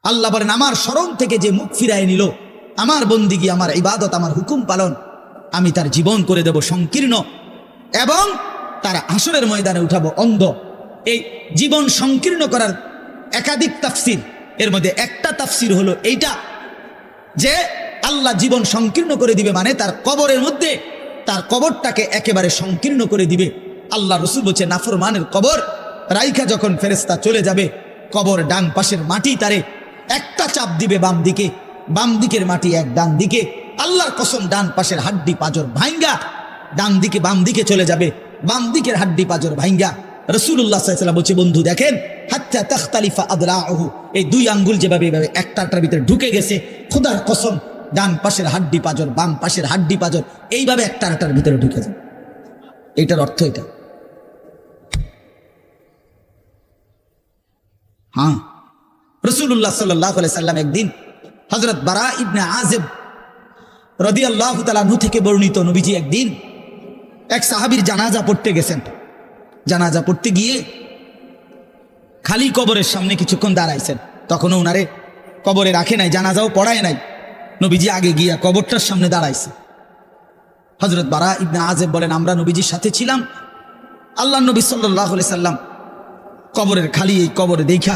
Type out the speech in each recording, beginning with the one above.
আল্লাহ বলেন আমার স্মরণ থেকে যে মুখ ফিরায় নিল, আমার বন্দিগি, আমার ইবাদত, আমার হুকুম পালন, আমি তার জীবন করে দেব সংকীর্ণ এবং তার হাসরের ময়দানে উঠাবো অন্ধ। এই জীবন সংকীর্ণ করার একাধিক তাফসির, এর মধ্যে একটা তাফসির হলো এইটা যে আল্লাহ জীবন সংকীর্ণ করে দিবে, মানে তার কবরের মধ্যে তার কবরটাকে একেবারে সংকীর্ণ করে দিবে। আল্লাহ রসুল বলছে নাফরমানের কবর রাইখা যখন ফেরেশতা চলে যাবে, কবর ডান পাশের মাটি তারে একটা চাপ দিবে বাম দিকে, বাম দিকের মাটি এক ডান দিকে। আল্লাহর কসম ডান পাশের হাড্ডি পাঁজর ভাঙ্গা ডান দিকে বাম দিকে চলে যাবে, বাম দিকের হাড্ডি পাঁজর ভাঙ্গা। রাসূলুল্লাহ সাল্লাল্লাহু আলাইহি ওয়াসাল্লাম বলছে বন্ধু দেখেন, হাত্তা তাখতালিফা আদলাউহু, এই দুই আঙ্গুল যেভাবে এভাবে একটার ভিতরে ঢুকে গেছে, খোদার কসম ডান পাশের হাড্ডি পাঁজর বাম পাশের হাড্ডি পাঁজর এইভাবে একটার ভিতরে ঢুকে যায়। এইটার অর্থ এটা। হ্যাঁ, রাসূলুল্লাহ সাল্লাল্লাহু আলাইহি সাল্লাম একদিন হযরত বারা ইবনে আযিব রাদিয়াল্লাহু তাআলা আনহু থেকে বর্ণিত, নবীজি একদিন এক সাহাবীর জানাজা পড়তে গেছেন। জানাজা পড়তে গিয়ে খালি কবরের সামনে কিছুক্ষণ দাঁড়াইছেন, তখনও উনারে কবরে রাখে নাই, জানাজাও পড়ায় নাই। নবীজি আগে গিয়া কবরটার সামনে দাঁড়াইছে। হযরত বারা ইবনে আযিব বলেন আমরা নবীজির সাথে ছিলাম। আল্লাহর নবী সাল্লাল্লাহু আলাইহি সাল্লাম কবরের খালি এই কবরে দেখা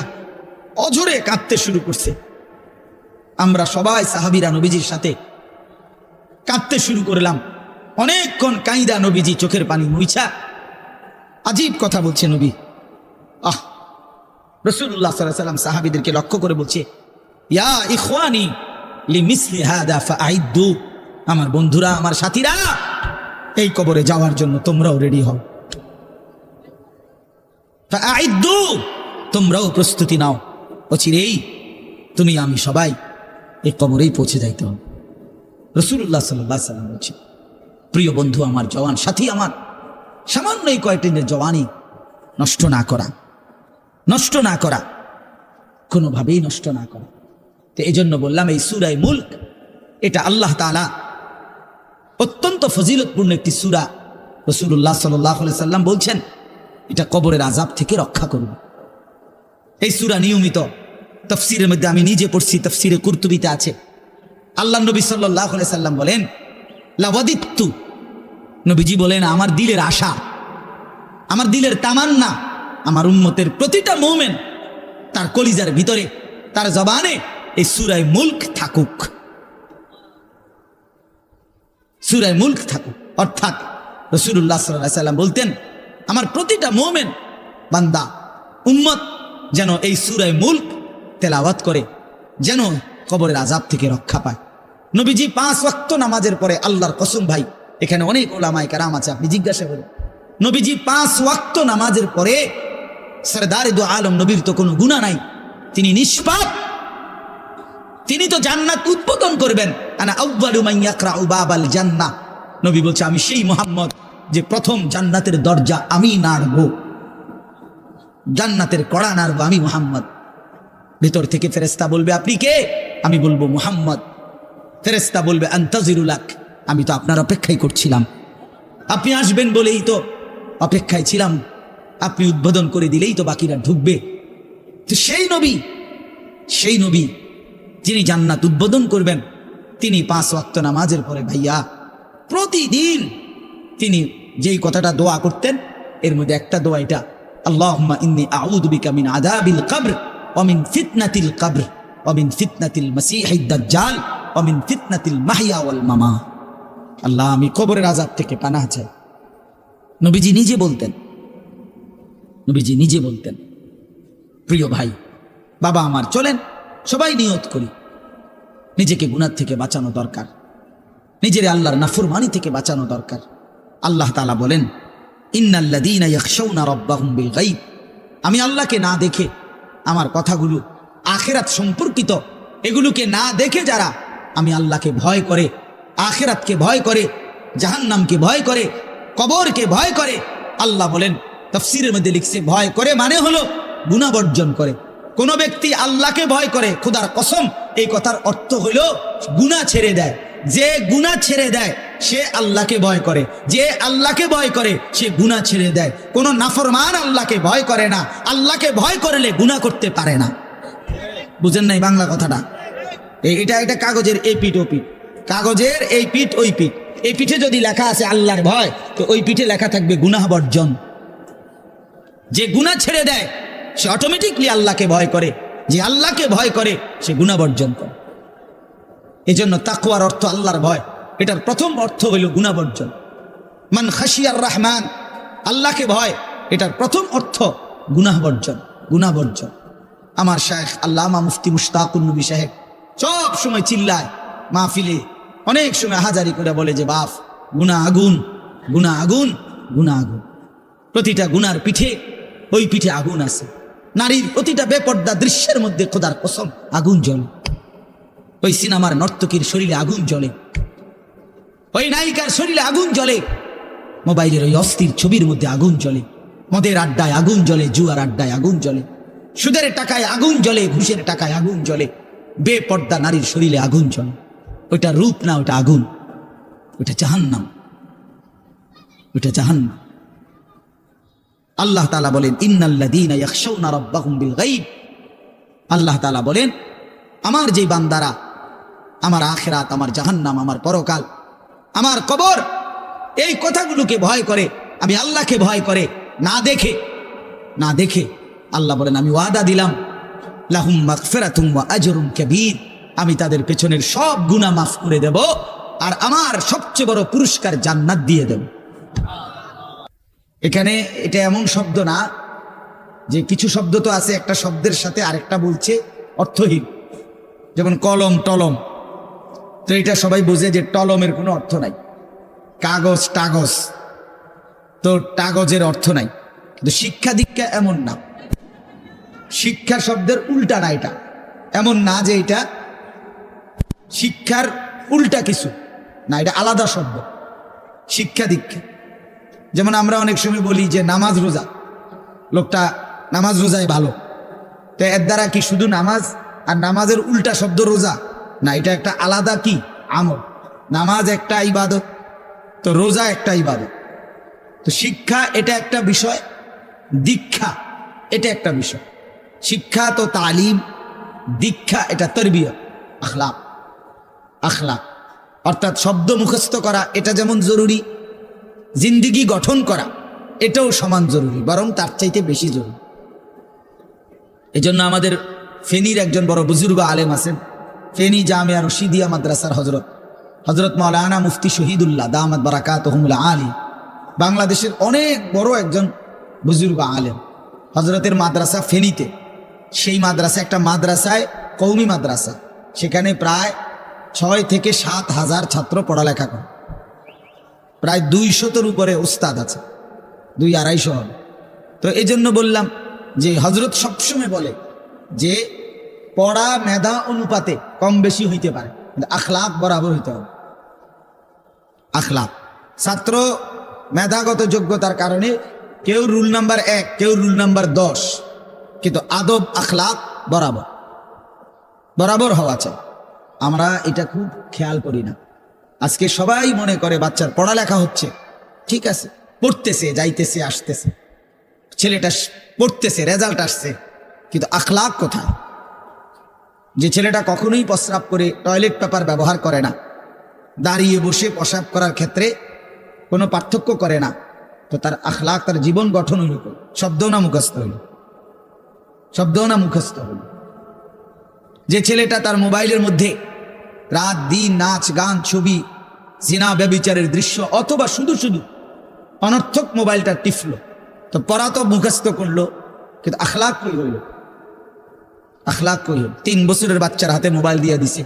অঝরে কাঁদতে শুরু করছে। আমরা সবাই সাহাবীরা নবীজির সাথে কাঁদতে শুরু করলাম। অনেকক্ষণ কাঁইদা নবীজি চোখের পানি মুইছা আজীব কথা বলছে নবী। রাসূলুল্লাহ সাল্লাল্লাহু আলাইহি সাল্লাম সাহাবীদেরকে লক্ষ্য করে বলছে, ইয়া ইখওয়ানি লিমিসলি হাদা ফাআইদু, আমার বন্ধুরা, আমার সাথীরা, এই কবরে যাওয়ার জন্য তোমরাও রেডি হও। ফাআইদু, তোমরাও প্রস্তুতি নাও, অচিরেই তুমি আমি সবাই এই কবরেই পৌঁছে যাইতে হবে। রাসূলুল্লাহ সাল্লাল্লাহু আলাইহি সাল্লাম বলছে, প্রিয় বন্ধু আমার, জওয়ান সাথী আমার, সামান্য এই কয়েকদিনের জওয়ানি নষ্ট না করা, নষ্ট না করা, কোনোভাবেই নষ্ট না করা। তো এই জন্য বললাম এই সূরা মুলক এটা আল্লাহ তাআলা অত্যন্ত ফজিলতপূর্ণ একটি সূরা। রাসূলুল্লাহ সাল্লাল্লাহু আলাইহি সাল্লাম বলছেন এটা কবরের আযাব থেকে রক্ষা করবে। এই সূরা নিয়মিত তাফসীরের মধ্যে আমি নিজে পড়ছি, তাফসীরে কুরতুবীতে আছে। আল্লাহ নবী সাল্লাল্লাহু আলাইহি সাল্লাম বলেন লাওয়াদিত্তু, নবীজি বলেন আমার দিলের আশা, আমার দিলের তামান্না, আমার উম্মতের প্রতিটা মুমিন তার কলিজার ভিতরে, তার জবানে এই সূরা মুলক থাকুক, সূরা মুলক থাকুক। অর্থাৎ রাসূলুল্লাহ সাল্লাল্লাহু আলাইহি সাল্লাম বলতেন আমার প্রতিটা মুমিন বান্দা উম্মত যেন এই সূরা মুলক তেলাওয়াত করে, যেন কবরের আযাব থেকে রক্ষা পায়। নবীজি 5 ওয়াক্ত নামাজের পরে, আল্লাহর কসম ভাই এখানে অনেক উলামায়ে কেরাম আছে, আপনি জিজ্ঞাসা করুন, নবীজি 5 ওয়াক্ত নামাজের পরে, সরদারে দু আলম নবীর তো কোনো গুনাহ নাই, তিনি নিষ্পাপ, তিনি তো জান্নাত উদ্বোধন করবেন। আনা আউয়ালু মান ইয়াকরাউ বাবাল জান্নাহ, নবী বলছে আমি সেই মুহাম্মদ যে প্রথম জান্নাতের দরজা আমি নাড়ব, জান্নাতের কড়া নাড়ব আমি মুহাম্মদ। ভিতর থেকে ফেরেশতা বলবে আপনি কে? আমি বলবো মুহাম্মদ। ফেরেশতা বলবে আনতাজিরুলাক, আমি তো আপনার অপেক্ষাই করছিলাম, আপনি আসবেন বলেই তো অপেক্ষায় ছিলাম, আপনি উদ্বোধন করে দিলেই তো বাকিরা ঢুকবে। তো সেই নবী যিনি জান্নাত উদ্বোধন করবেন, তিনি 5 ওয়াক্ত নামাজের পরে ভাইয়া প্রতিদিন তিনি যেই কথাটা দোয়া করতেন, এর মধ্যে একটা দোয়া এটা, আল্লাহুম্মা ইন্নী আউযু বিকা মিন আযাবিল কবর ওয়া মিন ফিতনাতিল কবর ওয়া মিন ফিতনাতিল মাসীহিদ দাজ্জাল ওয়া মিন ফিতনাতিল মাহইয়া ওয়াল মামাত। আল্লাহ আমি কবরের আযাব থেকে পানাহ চাই। নবীজি নিজে বলতেন। প্রিয় ভাই বাবা আমার, চলেন সবাই নিয়ত করি, নিজেকে গুনাহ থেকে বাঁচানো দরকার, নিজের আল্লাহর নাফরমানি থেকে বাঁচানো দরকার। আল্লাহ তাআলা বলেন ইন্নাল্লাযীনা ইয়াখশাউনা রাব্বাহুম বিল গায়ব, আমি আল্লাহকে না দেখে, আমার কথাগুলো আখিরাত সম্পর্কিত, এগুলোকে না দেখে যারা আমি আল্লাহকে ভয় করে, আখিরাতকে ভয় করে, জাহান্নামকে ভয় করে, কবরকে ভয় করে, আল্লাহ বলেন তাফসীরের মধ্যে লিখছে ভয় করে মানে হলো গুনাহ বর্জন করে। কোন ব্যক্তি আল্লাহকে ভয় করে, খোদার কসম এই কথার অর্থ হলো গুনাহ ছেড়ে দেয়। যে গুনাহ ছেড়ে দেয় সে আল্লাহকে ভয় করে, যে আল্লাহকে ভয় করে সে গুনাহ ছেড়ে দেয়। কোন নাফরমান আল্লাহকে ভয় করে না, আল্লাহকে ভয় করলে গুনাহ করতে পারে না। বুঝেন নাই বাংলা কথাটা? এটা কাগজের এই পিঠ ও পিঠ, কাগজের এই পিঠ ওই পিঠ। এই পিঠে যদি লেখা আছে আল্লাহর ভয়, তো ওই পিঠে লেখা থাকবে গুনাহ বর্জন। যে গুনাহ ছেড়ে দেয় সে অটোমেটিকলি আল্লাহকে ভয় করে, যে আল্লাহকে ভয় করে সে গুনাহ বর্জন করে। এই জন্য তাকওয়ার অর্থ আল্লাহর ভয়, এটার প্রথম অর্থ হইল গুনাহ বর্জন। মান খাশিয়ার রহমান, আল্লাহকে ভয়, এটার প্রথম অর্থ গুনাহ বর্জন, গুনাহ বর্জন। আমার শায়েখ আল্লামা মুফতি মুশতাকুন নবী সাহেব সব সময় চিল্লায় মাহফিলে, অনেক সময় হাজারি করে বলে যে বাপ, গুনাহ আগুন, গুনাহ আগুন, গুনাহ আগুন। প্রতিটা গুনার পিঠে ওই পিঠে আগুন আছে। নারীর প্রতিটা বেপর্দা দৃশ্যের মধ্যে খোদার কসম আগুন জ্বলে। ওই সিনেমার নর্তকীর শরীরে আগুন জ্বলে, ওই নায়িকার শরীরে আগুন জ্বলে, মোবাইলের ওই অস্থির ছবির মধ্যে আগুন জ্বলে, মদের আড্ডায় আগুন জ্বলে, জুয়ার আড্ডায় আগুন জ্বলে, সুদের টাকায় আগুন জ্বলে, ঘুষের টাকায় আগুন জ্বলে, বেপর্দা নারীর শরীরে আগুন জ্বলে। ওইটা রূপ না, ওটা আগুন, ওটা জাহান্নাম, ওটা জাহান্নাম। আল্লাহ তাআলা বলেন ইন্নাল্লাযীনা ইয়াখশাউনা রাব্বাহুম বিল গায়ব, আল্লাহ তাআলা বলেন আমার যে বান্দারা আমার আখিরাত, আমার জাহান্নাম, আমার পরকাল, আমার কবর, এই কথাগুলোকে ভয় করে, আমি আল্লাহকে ভয় করে, না দেখে, না দেখে, আল্লাহ বলেন আমি ওয়াদা দিলাম লাহুম মাগফিরাতুম ওয়া আজরুন কাবীর, আমি তাদের পেছনের সব গুনাহ মাফ করে দেব, আর আমার সবচেয়ে বড় পুরস্কার জান্নাত দিয়ে দেব। এখানে এটা এমন শব্দ না যে কিছু শব্দ তো আছে একটা শব্দের সাথে আরেকটা বলছে অর্থহীন, যেমন কলম টলম, তো এটা সবাই বোঝে যে টলমের কোনো অর্থ নাই। কাগজ টাগজ, তো কাগজের অর্থ নাই। কিন্তু শিক্ষা দীক্ষা এমন না, শিক্ষা শব্দের উল্টা না, এটা এমন না যে এটা শিক্ষার উল্টা কিছু না, এটা আলাদা শব্দ। শিক্ষা দীক্ষা যেমন আমরা অনেক সময় বলি যে নামাজ রোজা, লোকটা নামাজ রোজায় ভালো, তো এর দ্বারা কি শুধু নামাজ আর নামাজের উল্টা শব্দ রোজা না, এটা একটা আলাদা কি আমল। নামাজ একটা ইবাদত, তো রোজা একটা ইবাদত। তো শিক্ষা এটা একটা বিষয়, দীক্ষা এটা একটা বিষয়। শিক্ষা তো তালিম, দীক্ষা এটা তরবিয়ত, আখলাক। আখলাক অর্থাৎ শব্দ মুখস্থ করা এটা যেমন জরুরি, জিন্দিগি গঠন করা এটাও সমান জরুরি, বরং তার চাইতে বেশি জরুরি। এজন্য আমাদের ফেনীর একজন বড় বুজুর্গ আলেম আছেন, ফেনী জামিয়া রশিদিয়া মাদ্রাসার হজরত মাওলানা মুফতি শহীদুল্লাহ দামাত বারাকাতুহুল আলী, বাংলাদেশের অনেক বড় একজন বুজুর্গ আলেম। হজরতের মাদ্রাসা ফেনীতে, সেই মাদ্রাসা একটা মাদ্রাসায় কওমি মাদ্রাসা, সেখানে প্রায় 6 থেকে 7 হাজার ছাত্র পড়ালেখা করে, প্রায় 200-এর উপরে উস্তাদ আছে, 200-250 হবে। তো এই জন্য বললাম যে হজরত সবসময় বলে যে পড়া মেধা অনুপাতে কম বেশি হইতে পারে, কিন্তু আখলাক বরাবর হইতে হবে। আখলাক, ছাত্র মেধাগত যোগ্যতার কারণে কেউ রুল নাম্বার 1, কেউ রুল নাম্বার 10, কিন্তু আদব আখলাক বরাবর বরাবর হওয়া চাই। আমরা এটা খুব খেয়াল করি না। আজকে সবাই মনে করে বাচ্চার পড়ালেখা হচ্ছে, ঠিক আছে, পড়তেছে, যাইতেছে, আসতেছে, ছেলেটা পড়তেছে, রেজাল্ট আসছে, কিন্তু আখলাক কোথায়? যে ছেলেটা কখনোই প্রস্রাব করে টয়লেট পেপার ব্যবহার করে না, দাঁড়িয়ে বসে প্রস্রাব করার ক্ষেত্রে কোনো পার্থক্য করে না, তো তার আখলাক, তার জীবন গঠন হইল, শব্দও না মুখস্থ হইল, শব্দও না মুখস্থ হইল। যে ছেলেটা তার মোবাইলের মধ্যে রাত দিন নাচ গান ছবি জিনা ব্যভিচারের দৃশ্য অথবা শুধু শুধু অনর্থক মোবাইলটা টিপলো, তো পড়া তো মুখস্থ করলো, কিন্তু আখলাক কই হইল? আখলাক কই হইল? 3 বছরের বাচ্চার হাতে মোবাইল দিয়ে দিছে,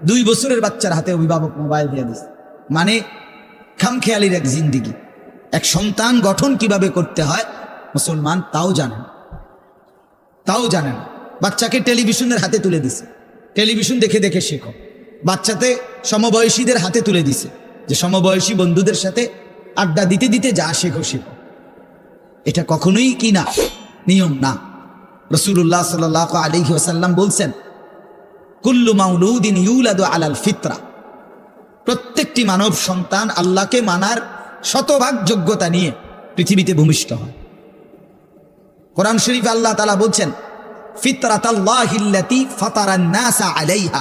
2 বছরের বাচ্চার হাতে অভিভাবক মোবাইল দিয়ে দিছে, মানে খামখেয়ালির এক জিন্দিগি। এক সন্তান গঠন কিভাবে করতে হয় মুসলমান তাও জানেন, তাও জানেন। বাচ্চাকে টেলিভিশনের হাতে তুলে দিছে, টেলিভিশন দেখে দেখে শেখো। বাচ্চাতে সমবয়সীদের হাতে তুলে দিছে যে সমবয়সী বন্ধুদের সাথে আড্ডা দিতে দিতে যা শেখো শেখো। এটা কখনোই কি না, নিয়ম না। রাসূলুল্লাহ সাল্লাল্লাহু আলাইহি ওয়াসাল্লাম বলছেন কুল্লু মাউলুদিন ইউলাদু আলাল ফিতরা, প্রত্যেকটি মানব সন্তান আল্লাহকে মানার শতভাগ যোগ্যতা নিয়ে পৃথিবীতে ভূমিষ্ঠ হয়। কোরআন শরীফে আল্লাহ তাআলা বলছেন ফিতরাতাল্লাহিল্লাতী ফাতারান নাসা আলাইহা,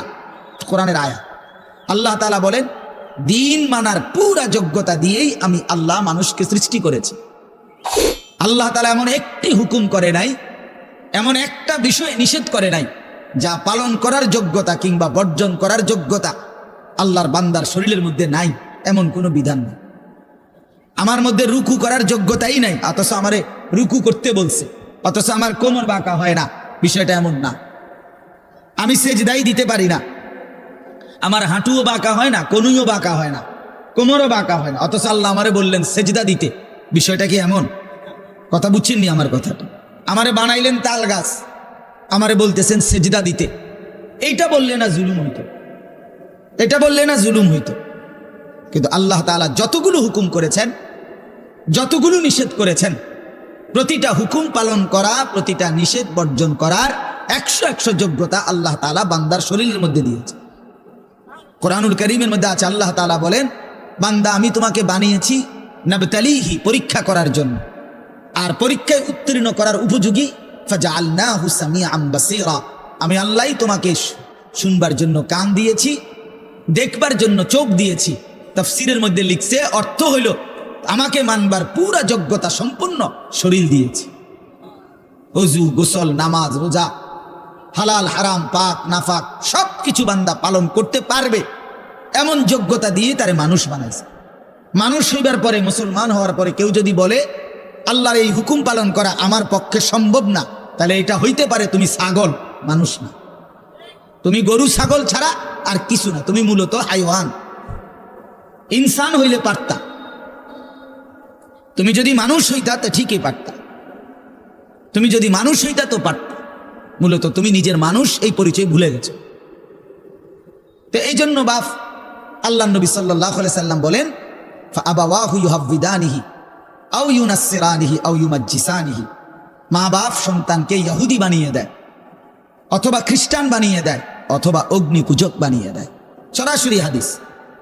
কোরআনের আয়াত। আল্লাহ তাআলা বলেন, দিন মানার পুরা যোগ্যতা দিয়েই আমি আল্লাহ মানুষকে সৃষ্টি করেছি। আল্লাহ তাআলা এমন একটি হুকুম করে নাই, এমন একটা বিষয় নিষেধ করে নাই যা পালন করার যোগ্যতা কিংবা বর্জন করার যোগ্যতা আল্লাহর বান্দার শরীরের মধ্যে নাই, এমন কোনো বিধান নেই। আমার মধ্যে রুকু করার যোগ্যতাই নাই, অথচ আমারে রুকু করতে বলছে, অথচ আমার কোমর বাঁকা হয় না, বিষয়টা এমন না। আমি সেজদাই দিতে পারি না, আমার হাঁটুও বাঁকা হয় না, কনুইও বাঁকা হয় না, কোমরও বাঁকা হয় না, অথচ আল্লাহ আমারে বললেন সেজদা দিতে। বিষয়টা কি এমন? কথা বুঝছেননি আমার কথাটা? আমারে বানাইলেন তাল গাছ, আমারে বলতেছেন সেজদা দিতে। এইটা বললে না জুলুম হইতো? এটা বললে না জুলুম হইতো? কিন্তু আল্লাহ তাআলা যতগুলো হুকুম করেছেন, যতগুলো নিষেধ করেছেন, প্রতিটা হুকুম পালন করা, প্রতিটা নিষেধ বর্জন করার 100 যোগ্যতা আল্লাহ তাআলা বান্দার শরীরের মধ্যে দিয়েছে। কোরআনুল কারীমের মধ্যে আছে, আল্লাহ তাআলা বলেন, বান্দা আমি তোমাকে বানিয়েছি নাবতালিহি, পরীক্ষা করার জন্য, আর পরীক্ষায় উত্তীর্ণ করার উপযোগী। ফাজআলনাহু সামিআন বাসীরা, আমি আল্লাহই তোমাকে শুনবার জন্য কান দিয়েছি, দেখবার জন্য চোখ দিয়েছি। তাফসীরের মধ্যে লিখছে, অর্থ হইল আমাকে মানবার পুরা যোগ্যতা সম্পূর্ণ শরীর দিয়েছি। ওযু, গোসল, নামাজ, রোজা, হালাল হারাম, পাক নাফাক সব কিছু বান্দা পালন করতে পারবে এমন যোগ্যতা দিয়ে তারে মানুষ বানাইছে। মানুষ হইবার পরে, মুসলমান হওয়ার পরে কেউ যদি বলে আল্লাহর এই হুকুম পালন করা আমার পক্ষে সম্ভব না, তাহলে এটা হইতে পারে তুমি ছাগল, মানুষ না। তুমি গরু ছাগল ছাড়া আর কিছু না, তুমি মূলত হাইওয়ান। ইনসান হইলে পারতা, তুমি যদি মানুষ হইতা তো ঠিকই পারতা, তুমি যদি মানুষ হইতা তো পারতা। মূলত তুমি নিজের মানুষ এই পরিচয় ভুলে গেছো। তো এই জন্য বাপ আল্লাহ নবী সাল্লাল্লাহু আলাইহি সাল্লাম বলেন, ফাআবাওয়াহু ইউহাব্বিদানিহি আও ইউনাসসিরানিহি আও ইউমাজ্জিসানিহি, মা বাপ সন্তানকে ইহুদি বানিয়ে দেয়, অথবা খ্রিস্টান বানিয়ে দেয়, অথবা অগ্নি পূজক বানিয়ে দেয়। সরাসরি হাদিস,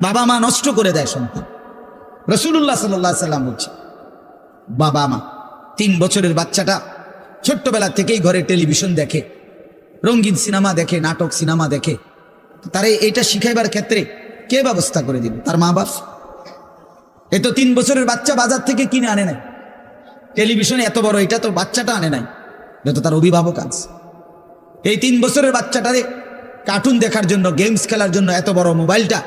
বাবা মা নষ্ট করে দেয় সন্তান। রাসূলুল্লাহ সাল্লাল্লাহু আলাইহি সাল্লাম বলছে, বাবা মা 3 বছরের বাচ্চাটা ছোট্টবেলা থেকেই ঘরে টেলিভিশন দেখে, রঙিন সিনেমা দেখে, নাটক সিনেমা দেখে, তারে এটা শিখাইবার ক্ষেত্রে কে ব্যবস্থা করে দিল? তার মা বাপ। এ তো 3 বছরের বাচ্চা বাজার থেকে কিনে আনে নাই, টেলিভিশনে এত বড় এটা তো বাচ্চাটা আনে নাই, এটা তো তার অভিভাবক আছে। এই 3 বছরের বাচ্চাটারে কার্টুন দেখার জন্য, গেমস খেলার জন্য এত বড় মোবাইলটা,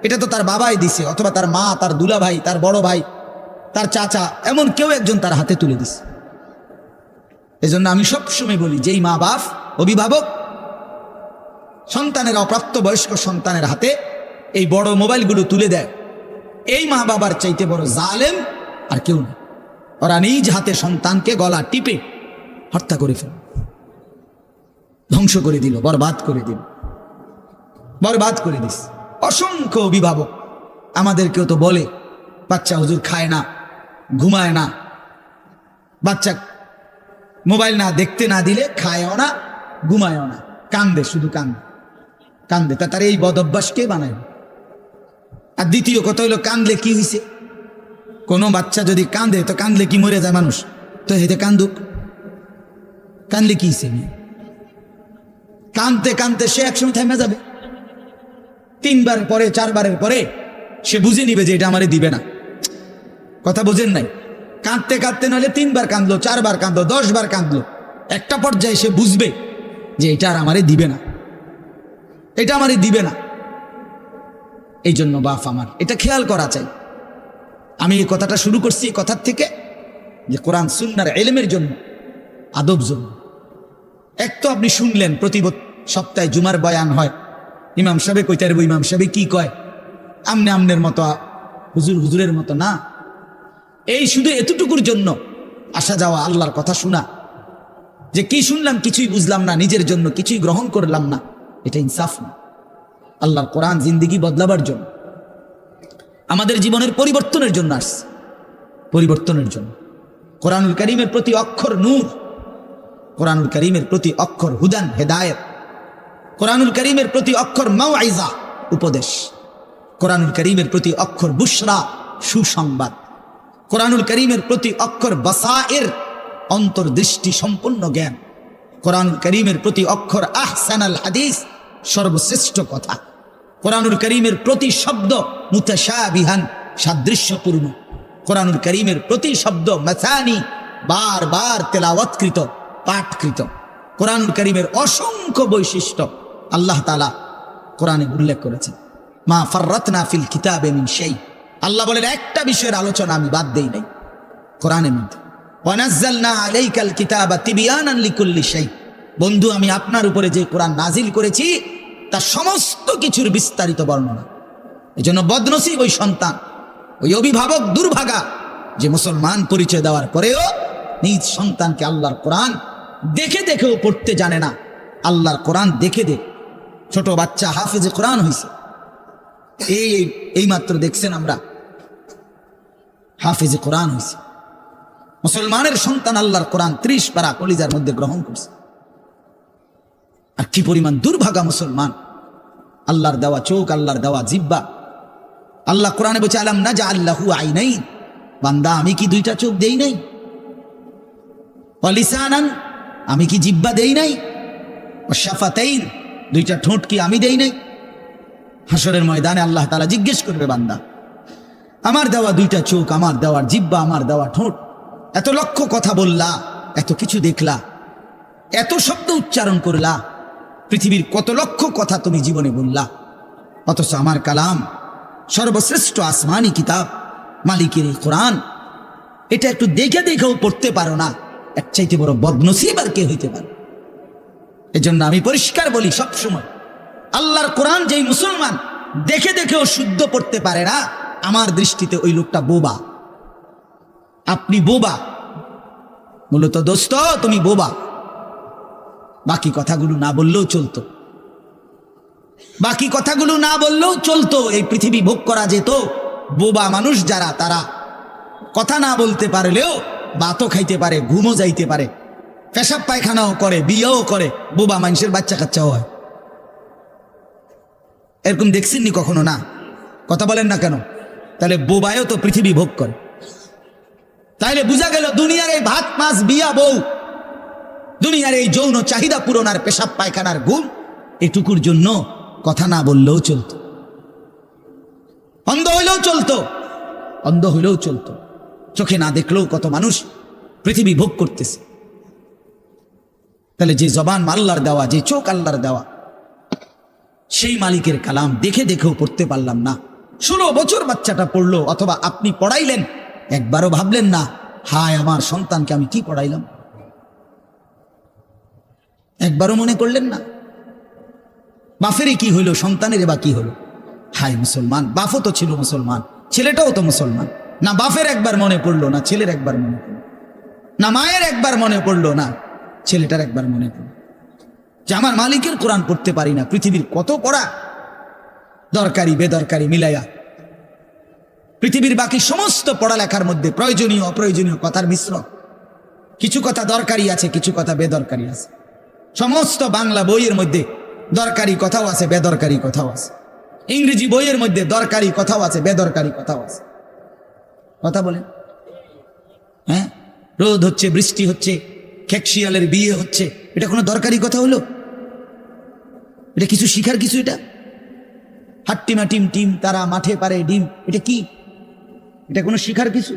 এটা তো তার বাবাই দিছে, অথবা তার মা, তার দুলা ভাই, তার বড় ভাই, তার চাচা, এমন কেউ একজন তার হাতে তুলে দিছে। এজন্য আমি সবসময় বলি, যেই মা বাপ অভিভাবক সন্তানের, অপ্রাপ্ত বয়স্ক সন্তানের হাতে এই বড় মোবাইলগুলো তুলে দেয়, এই মা বাবার চাইতে বড় জালেম আর কেউ না। ওরা নিজ হাতে সন্তানকে গলা টিপে হত্যা করে ফেল, ধ্বংস করে দিল, বরবাদ করে দিল, বরবাদ করে দিস। অসংখ্য অভিভাবক আমাদেরকেও তো বলে, বাচ্চা হুজুর খায় না, ঘুমায় না, বাচ্চা মোবাইল না দেখতে না দিলে খায়ও না, ঘুমায়ও না, কান্দে, শুধু কান্দে কান্দে। তা তার এই বদ অভ্যাস কে বানায়? আর দ্বিতীয় কথা হইলো, কান্দলে কি হয়েছে? কোনো বাচ্চা যদি কান্দে, তো কান্দলে কি মরে যায় মানুষ? তো হেতে কান্দুক, কান্দলে কি হয়েছে? কান্দতে কান্দতে সে একসময় থেমে যাবে। 3 বার পরে, 4 বারের পরে সে বুঝে নিবে যে এটা আমারে দিবে না। কথা বোঝেন নাই? কাঁদতে কাঁদতে নাহলে 3 বার কাঁদলো, 4 বার কাঁদলো, 10 বার কাঁদলো, একটা পর্যায়ে সে বুঝবে যে এটা আর আমারে দিবে না, এটা আমারে দিবে না। এই জন্য বাপ আমার এটা খেয়াল করা চাই। আমি এই কথাটা শুরু করছি এই কথার থেকে, যে কোরআন সুন্নাহর ইলমের জন্য, আদব জন্য। এক তো আপনি শুনলেন প্রতি সপ্তাহে জুমার বয়ান হয়, ইমাম সাহেব কইতে পারবো, ইমাম সাহেব কি কয়, আমনে আমনের মতো, হুজুর হুজুরের মতো না। এই শুধু এতটুকুর জন্য আসা যাওয়া, আল্লাহর কথা শোনা, যে কি শুনলাম কিছুই বুঝলাম না, নিজের জন্য কিছুই গ্রহণ করলাম না, এটা ইনসাফ না। আল্লাহর কোরআন জিন্দেগি বদলাবার জন্য, আমাদের জীবনের পরিবর্তনের জন্য আসছে, পরিবর্তনের জন্য। কোরআনুল কারীমের প্রতি অক্ষর নূর, কোরআনুল কারীমের প্রতি অক্ষর হুদান, হেদায়েত, কোরআনুল কারীমের প্রতি অক্ষর মাউইজা, উপদেশ, কোরআনুল কারীমের প্রতি অক্ষর বুশরা, সুসংবাদ, কোরআনুল কারীমের প্রতি অক্ষর বাসায়ের, অন্তর্দৃষ্টি সম্পন্ন জ্ঞান, কোরআন কারীমের প্রতি অক্ষর আহসানাল হাদিস, সর্বশ্রেষ্ঠ কথা। কোরআনুল কারীমের প্রতি শব্দ মুতাশাবিহান, সাদৃশ্যপূর্ণ। কোরআনুল কারীমের প্রতি শব্দ মাসানি, বারবার তেলাওয়াতকৃত, পাঠকৃত। কোরআনুল কারীমের অসংখ্য বৈশিষ্ট্য আল্লাহ তাআলা কোরআনে উল্লেখ করেছেন। মা ফাররাতনা ফিল কিতাবে মিন শাই, আল্লাহ বলেন একটা বিষয়ের আলোচনা আমি বাদ দেই নাই কোরআনের মধ্যে। ওয়া নাযালনা আলাইকাল কিতাবা তিবয়ানান লিকুল্লি শাই, বন্ধু আমি আপনার উপরে যে কোরআন নাজিল করেছি তার সমস্ত কিছুর বিস্তারিত বর্ণনা। এজন্য বদনসিব ওই সন্তান, ওই অভিভাবক দুর্ভাগা যে মুসলমান পরিচয় দেওয়ার পরেও নিজ সন্তানকে আল্লাহর কোরআন দেখে দেখেও পড়তে জানে না। আল্লাহর কোরআন দেখে দে, ছোট বাচ্চা হাফেজে কোরআন হয়েছে, এই মাত্র দেখছেন আমরা হাফেজে কোরআন হয়েছে। মুসলমানের সন্তান আল্লাহর কোরআন 30 পারা কলিজার মধ্যে গ্রহণ করছে। আর কি পরিমাণ দুর্ভাগা মুসলমান! আল্লাহর দেওয়া চোখ, আল্লাহর দেওয়া জিহ্বা। আল্লাহ কোরআনে বলছে আলাম নাজআল লাহু আইনাইন, বান্দা আমি কি দুইটা চোখ দেই নাই? ওয়া লিসানান, আমি কি জিহ্বা দেই নাই? ওয়া শাফাতাইন, দুইটা ঠোঁট কি আমি দেই নাই? হাসরের ময়দানে আল্লাহ তাআলা জিজ্ঞেস করবে, বান্দা আমার দেওয়া দুইটা চোখ, আমার দেওয়ার জিহ্বা, আমার দেওয়া ঠোঁট, এত লক্ষ কথা বললা, এত কিছু দেখলা, এত শব্দ উচ্চারণ করলা, পৃথিবীর কত লক্ষ কথা তুমি জীবনে বললা, অথচ আমার কালাম সর্বশ্রেষ্ঠ আসমানি কিতাব মালিকের এই কোরআন, এটা একটু দেখে দেখেও পড়তে পারো না। এর চাইতে বড় বদনসিব আর কে হইতে পারে? এজন্য আমি পরিষ্কার বলি সবসময়, আল্লাহর কোরআন যেই মুসলমান দেখে দেখেও শুদ্ধ পড়তে পারে না, আমার দৃষ্টিতে ওই লোকটা বোবা। আপনি বোবা, মূলত দোস্ত তুমি বোবা। বাকি কথাগুলো না বললেও চলতো, বাকি কথাগুলো না বললেও চলতো, এই পৃথিবী ভোগ করা যেত। বোবা মানুষ যারা, তারা কথা না বলতে পারলেও ভাতও খাইতে পারে, ঘুমও যাইতে পারে, পেশাব পায়খানাও করে, বিয়েও করে, বোবা মানুষের বাচ্চা কাচ্চাও হয়। এরকম দেখছেননি কখনো? না, কথা বলেন না কেন? তাহলে বোবায়ও তো পৃথিবী ভোগ করে। তাইলে বোঝা গেল দুনিয়ার এই ভাত মাছ বিয়া বউ, দুনিয়ার এই যৌন চাহিদা পূরণ আর পেশাব পায়খানার ঘুম, এটুকুর জন্য কথা না বললেও চলতো, অন্ধ হইলেও চলতো, অন্ধ হইলেও চলতো, চোখে না দেখলেও কত মানুষ পৃথিবী ভোগ করতেছে। তাহলে যে জবান আল্লাহর দেওয়া, যে চোখ আল্লাহর দেওয়া, সেই মালিকের কালাম দেখে দেখেও পড়তে পারলাম না। 16 বছর বাচ্চাটা পড়লো, অথবা আপনি পড়াইলেন, একবারও ভাবলেন না হায় আমার সন্তানকে আমি কি পড়াইলাম? একবারও মনে করলেন না? বাফেরই কি হইল, সন্তানের বা কি হলো? হায় মুসলমান, বাফও তো ছিল মুসলমান, ছেলেটাও তো মুসলমান। না বাফের একবার মনে পড়লো, না ছেলের একবার মনে পড়লো, না মায়ের একবার মনে পড়লো, না ছেলেটার একবার মনে পড়লো যে আমার মালিকের কোরআন পড়তে পারি না। পৃথিবীর কত পড়া, দরকারি বেদরকারি মিলাইয়া পৃথিবীর বাকি সমস্ত পড়ালেখার মধ্যে প্রয়োজনীয় অপ্রয়োজনীয় কথার মিশ্রণ। কিছু কথা দরকারি আছে, কিছু কথা বেদরকারি আছে। সমস্ত বাংলা বইয়ের মধ্যে দরকারি কথাও আছে, বেদরকারি কথাও আছে। ইংরেজি বইয়ের মধ্যে দরকারি কথাও আছে, বেদরকারি কথাও আছে। কথা বলেন? হ্যাঁ, রোদ হচ্ছে, বৃষ্টি হচ্ছে, খেকশিয়ালের বিয়ে হচ্ছে, এটা কোনো দরকারি কথা হলো? এটা কিছু শিখার কিছু? এটা হাট্টিমা টিম টিম তারা মাঠে পারে ডিম, এটা কি? এটা কোনো শিখার কিছু?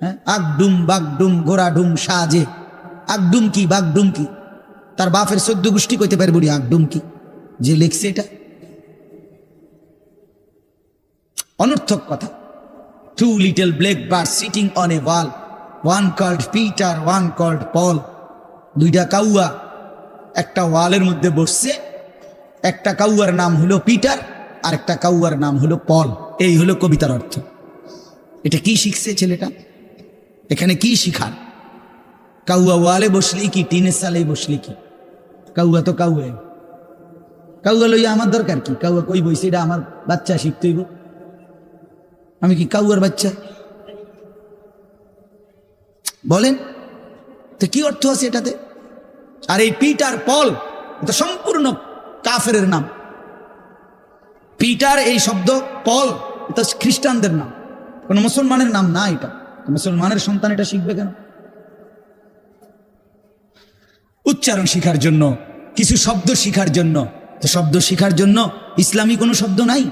হ্যাঁ, আগডুম বাগডুম ঘোড়া ডুম সাজে, আগডুম কি বাগডুম কি? তার বাপের 14 গোষ্ঠী কইতে পারে বুড়ি আগডুম কি? যে লিখছে এটা অনর্থক কথা। 2 little black birds sitting on a wall, one called Peter, one called Paul. 2টা কাউয়া একটা ওয়ালের মধ্যে বসছে, একটা কাউয়ার নাম হলো পিটার আর একটা কাউয়ার নাম হলো পল। এই হলো কবিতার অর্থ। এটা কি শিখছে ছেলেটা? এখানে কি শিখার? কাউয়া ওয়ালে বসলি কি টিনের সালে বসলি কি? কাউয়া তো কাউয়া, কাউয়া লইয়া আমার দরকার কি? কাউয়া কই বইছে, এটা আমার বাচ্চা শিখতেইব। আমি কি কাউয়ার বাচ্চা? বলেন তো কি অর্থ আছে এটাতে? আর এই পিটার পল এটা সম্পূর্ণ কাফেরের নাম। পিটার এই শব্দ, পল এটা খ্রিস্টানদের নাম, কোন মুসলমানের নাম না। এটা মুসলমানের সন্তান এটা শিখবে কেন? উচ্চারণ শেখার জন্য, কিছু শব্দ শেখার জন্য। তো শব্দ শেখার জন্য ইসলামী কোনো শব্দ নাই।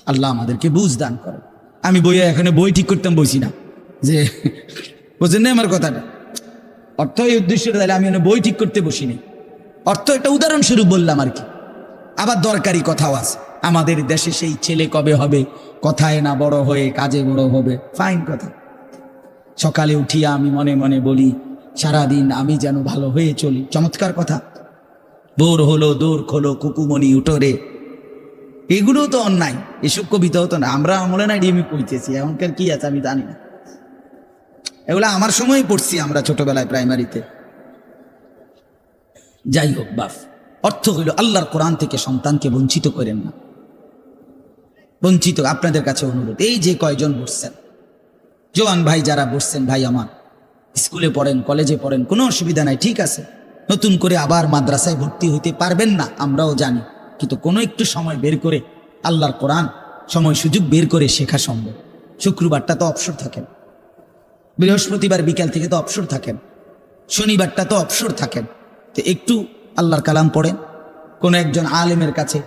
আল্লাহ আমাদেরকে বুঝ দান করে। আমি বইয়ে এখানে বই ঠিক করতাম, বইছি না যে, বুঝলেন না আমার কথাটা? অর্থ এই উদ্দেশ্য, তাহলে আমি বই ঠিক করতে বসিনি। অর্থ একটা উদাহরণস্বরূপ বললাম আর কি। আবার দরকারি কথাও আছে। আমাদের দেশে সেই ছেলে কবে হবে, কথায় না বড় হয়ে কাজে বড় হবে। ফাইন কথা। সকালে উঠিয়া আমি মনে মনে বলি, সারাদিন আমি যেন ভালো হয়ে চলি। চমৎকার কথা। ভোর হলো দৌড় খোলো কুকুমনি উঠোরে, এগুলো তো অন্যায়। এসব কবিতাও তো না, আমরা আমলে না ডিমি পড়তেছি। এখনকার কি আছে আমি জানি না, এগুলো আমার সময় পড়ছি আমরা ছোটবেলায় প্রাইমারিতে। যাই হোক বাপ, অর্থ হইল আল্লাহর কোরআন থেকে সন্তানকে বঞ্চিত করেন না। বঞ্চিত আপনাদের কাছে অনুরোধ, এই যে কয়জন বসছেন, জওয়ান ভাই যারা বসছেন, ভাই আমার স্কুলে পড়েন, কলেজে পড়েন, কোনো অসুবিধা নাই, ঠিক আছে। নতুন করে আবার মাদ্রাসায় ভর্তি হইতে পারবেন না, আমরাও জানি, কিন্তু কোনো একটু সময় বের করে আল্লাহর কোরআন সময় সুযোগ বের করে শেখা সম্ভব। শুক্রবারটা তো অবসর থাকেন, বৃহস্পতিবার বিকাল থেকে তো অবসর থাকেন, শনিবারটা তো অবসর থাকেন। তো একটু আল্লাহর কালাম পড়েন, কোনো একজন আলেমের কাছে,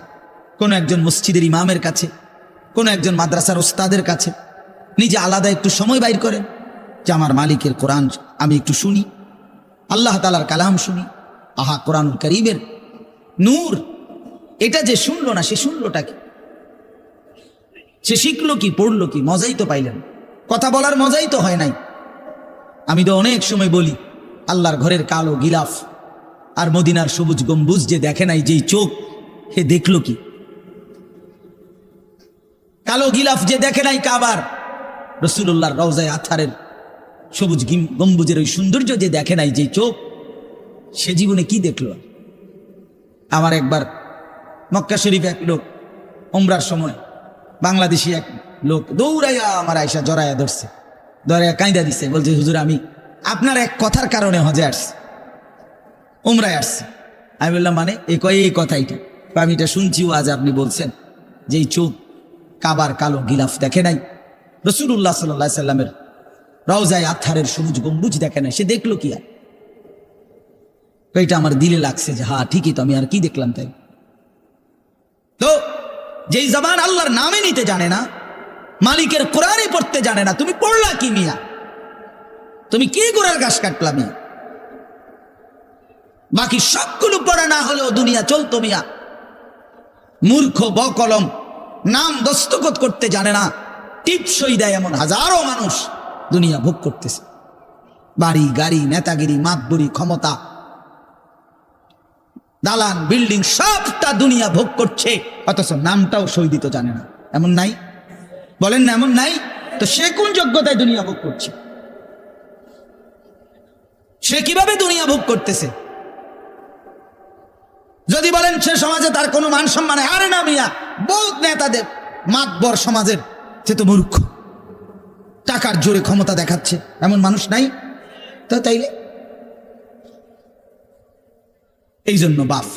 কোনো একজন মসজিদের ইমামের কাছে, কোনো একজন মাদ্রাসার ওস্তাদের কাছে নিজে আলাদা একটু সময় বাইর করেন যে আমার মালিকের কোরআন আমি একটু শুনি, আল্লাহ তাআলার কালাম শুনি। আহা, কোরআনুল কারীমের নূর, এটা যে শুনলো না, সে শুনলোটা কি? সে শিখলো কি, পড়লো কি? মজাই তো পাইলেন, কথা বলার মজাই তো হয় নাই। আমি তো অনেক সময় বলি, আল্লাহর ঘরের কালো গিলাফ আর মদিনার সবুজ গম্বুজ যে দেখে নাই, যেই চোখ, হে দেখলো কি? কালো গিলাফ যে দেখে নাই কাবার, রাসূলুল্লাহর রওজায়ে আতহারের সবুজ গম্বুজের ওই সৌন্দর্য যে দেখে নাই, যেই চোখ, সে জীবনে কি দেখলো? আমার একবার মক্কা শরীফে এক লোক উমরার সময়, বাংলাদেশি এক লোক দৌড়াইয়া আমার আয়সা জড়াইয়া ধরছে, ধরাইয়া কাঁদা দিছে, বলছে হুজুর আমি আপনার এক কথার কারণে হজে আসছি, উমরায় আসছি। আমি বললাম মানে? এই কথাইটা আমি এটা শুনছিও আজ আপনি বলছেন যে এই চোখ কাবার কালো গিলাফ দেখে নাই, রাসূলুল্লাহ সাল্লাল্লাহু আলাইহি সাল্লামের রওজায়ে আতহারের সবুজ গম্বুজ দেখে নাই, সে দেখলো কি? আর এটা আমার দিলে লাগছে যে হ্যাঁ ঠিকই তো, আমি আর কি দেখলাম? তাই তো যেই জবান আল্লাহর নামে নিতে জানে না, মালিকের কোরআনে পড়তে জানে না, তুমি পড়লা কি মিয়া? তুমি কি গোড়ার ঘাস কাটলা মিয়া? বাকি সবগুলো পড়া না হলেও দুনিয়া চলতো মিয়া। মূর্খ বকলম, নাম দস্তখত করতে জানে না, টিপসই দেয় এমন হাজারো মানুষ দুনিয়া ভোগ করতেছে। বাড়ি গাড়ি, নেতাগিরি, মাতবরি, ক্ষমতা, দালান বিল্ডিং, সবটা দুনিয়া ভোগ করছে, অথচ নামটাও সই দিতে জানে না। এমন নাই? বলেন না এমন নাই? তো সে কোন যোগ্যতায় দুনিয়া ভোগ করছে? সে কিভাবে দুনিয়া ভোগ করতেছে? যদি বলেন সে সমাজে তার কোনো মান সম্মান, আরে না মিয়া, বহুত নেতাদের মাতবর সমাজের, সে তো মূর্খ, টাকার জোরে ক্ষমতা দেখাচ্ছে, এমন মানুষ নাই? তো তাইলে এই জন্য বাপ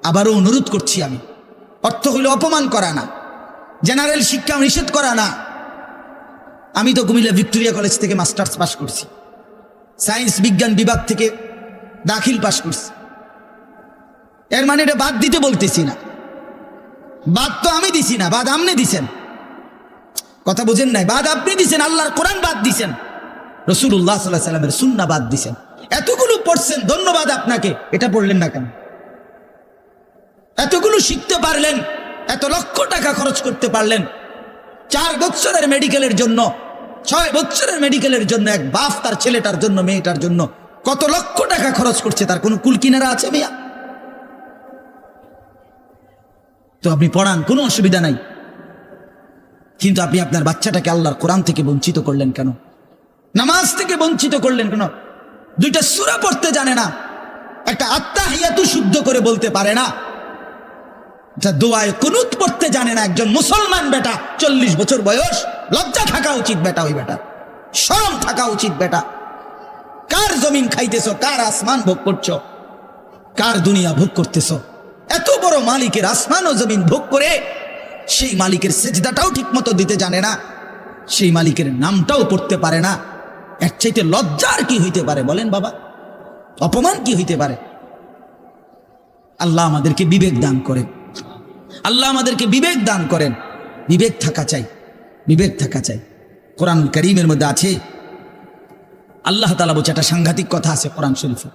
আবারও অনুরোধ করছি আমি, অর্থ হইল অপমান করা না, জেনারেল শিক্ষা নিষেধ করা না। আমি তো কুমিল্লা ভিক্টোরিয়া কলেজ থেকে মাস্টার্স পাস করছি, সায়েন্স বিজ্ঞান বিভাগ থেকে দাখিল পাস করছি। এর মানে এটা বাদ দিতে বলতেছি না, বাদ তো আমি দিছি না, বাদ আপনি দিছেন। কথা বুঝেন নাই? বাদ আপনি দিছেন, আল্লাহর কোরআন বাদ দিছেন, রাসূলুল্লাহ সাল্লাল্লাহু আলাইহি সাল্লামের সুন্নাহ বাদ দিছেন। এতগুলো পড়ছেন, ধন্যবাদ আপনাকে, এটা পড়লেন না কেন? এতগুলো শিখতে পারলেন, এত লক্ষ টাকা খরচ করতে পারলেন, 4 বছরের মেডিকেলের জন্য, 6 বছরের মেডিকেলের জন্য এক বাপ তার ছেলেটার জন্য, মেয়েটার জন্য কত লক্ষ টাকা খরচ করছে, তার কোনো কুল কিনারা আছে মিয়া? তো আপনি পড়ান, কোনো অসুবিধা নাই, কিন্তু আপনি আপনার বাচ্চাটাকে আল্লাহর কোরআন থেকে বঞ্চিত করলেন কেন? নামাজ থেকে বঞ্চিত করলেন কেন? 2টা সূরা পড়তে জানে না, একটা আত্তাহিয়াতু শুদ্ধ করে বলতে পারে না, দোয়ায়ে কুনুত পড়তে জানে না। একজন মুসলমান বেটা, 40 বছর বয়স, লজ্জা থাকা উচিত বেটা, ওই বেটা শরম থাকা উচিত বেটা। কার জমিন খাইতেছ, কার আসমান ভোগ করছো, কার দুনিয়া ভোগ করতেছ? এত বড় মালিকের আসমান ও জমিন ভোগ করে সেই মালিকের সেজদাটাও ঠিক মতো দিতে জানে না, সেই মালিকের নামটাও পড়তে পারে না। এর চাইতে লজ্জার কি হইতে পারে বলেন বাবা? অপমান কি হইতে পারে? আল্লাহ আমাদেরকে বিবেক দান করেন, আল্লাহ আমাদেরকে বিবেক দান করেন। বিবেক থাকা চাই, বিবেক থাকা চাই। কোরআনুল কারীমের মধ্যে আছে, আল্লাহ তাআলা বলছে, একটা সাংঘাতিক কথা আছে কোরআন শরীফে,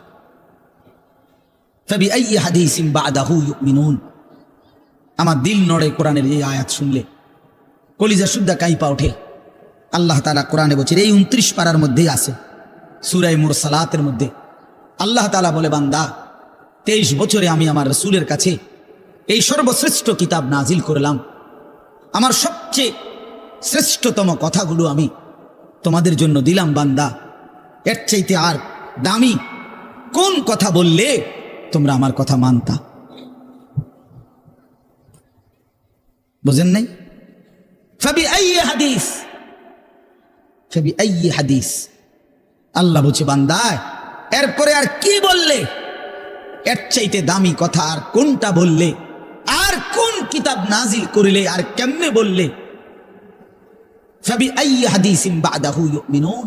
ফাবিআইয়ি হাদিসিন বা'দাহু ইউমিনুন। আমার দিল নড়ে কোরআনের এই আয়াত শুনলে, কলিজা শুদ্ধা কাইপা ওঠে। আল্লাহ তাআলা কোরআনে বলছে, এই 29 পারার মধ্যেই আছে, সূরা মুরসালাতের মধ্যে আল্লাহ তাআলা বলে, বান্দা 23 বছরে আমি আমার রাসূলের কাছে এই সর্বশ্রেষ্ঠ কিতাব নাজিল করলাম। আমার সবচেয়ে শ্রেষ্ঠতম কথাগুলো আমি তোমাদের জন্য দিলাম। বান্দা, এর চাইতে আর দামি কোন কথা বললে তোমরা আমার কথা মানতা? বুঝেন নাই? ফাবিআইয়ি হাদিস, ফাবিআইয়ি হাদিস। আল্লাহ বলছে, বান্দা এরপরে আর কি বললে, এর চাইতে দামি কথা আর কোনটা বললে, আর কোন কিতাব নাজিল করিলে, আর কেমনে বললে? ফাবিআইয়ি হাদিসিন বা'দাহু ইউমিনুন।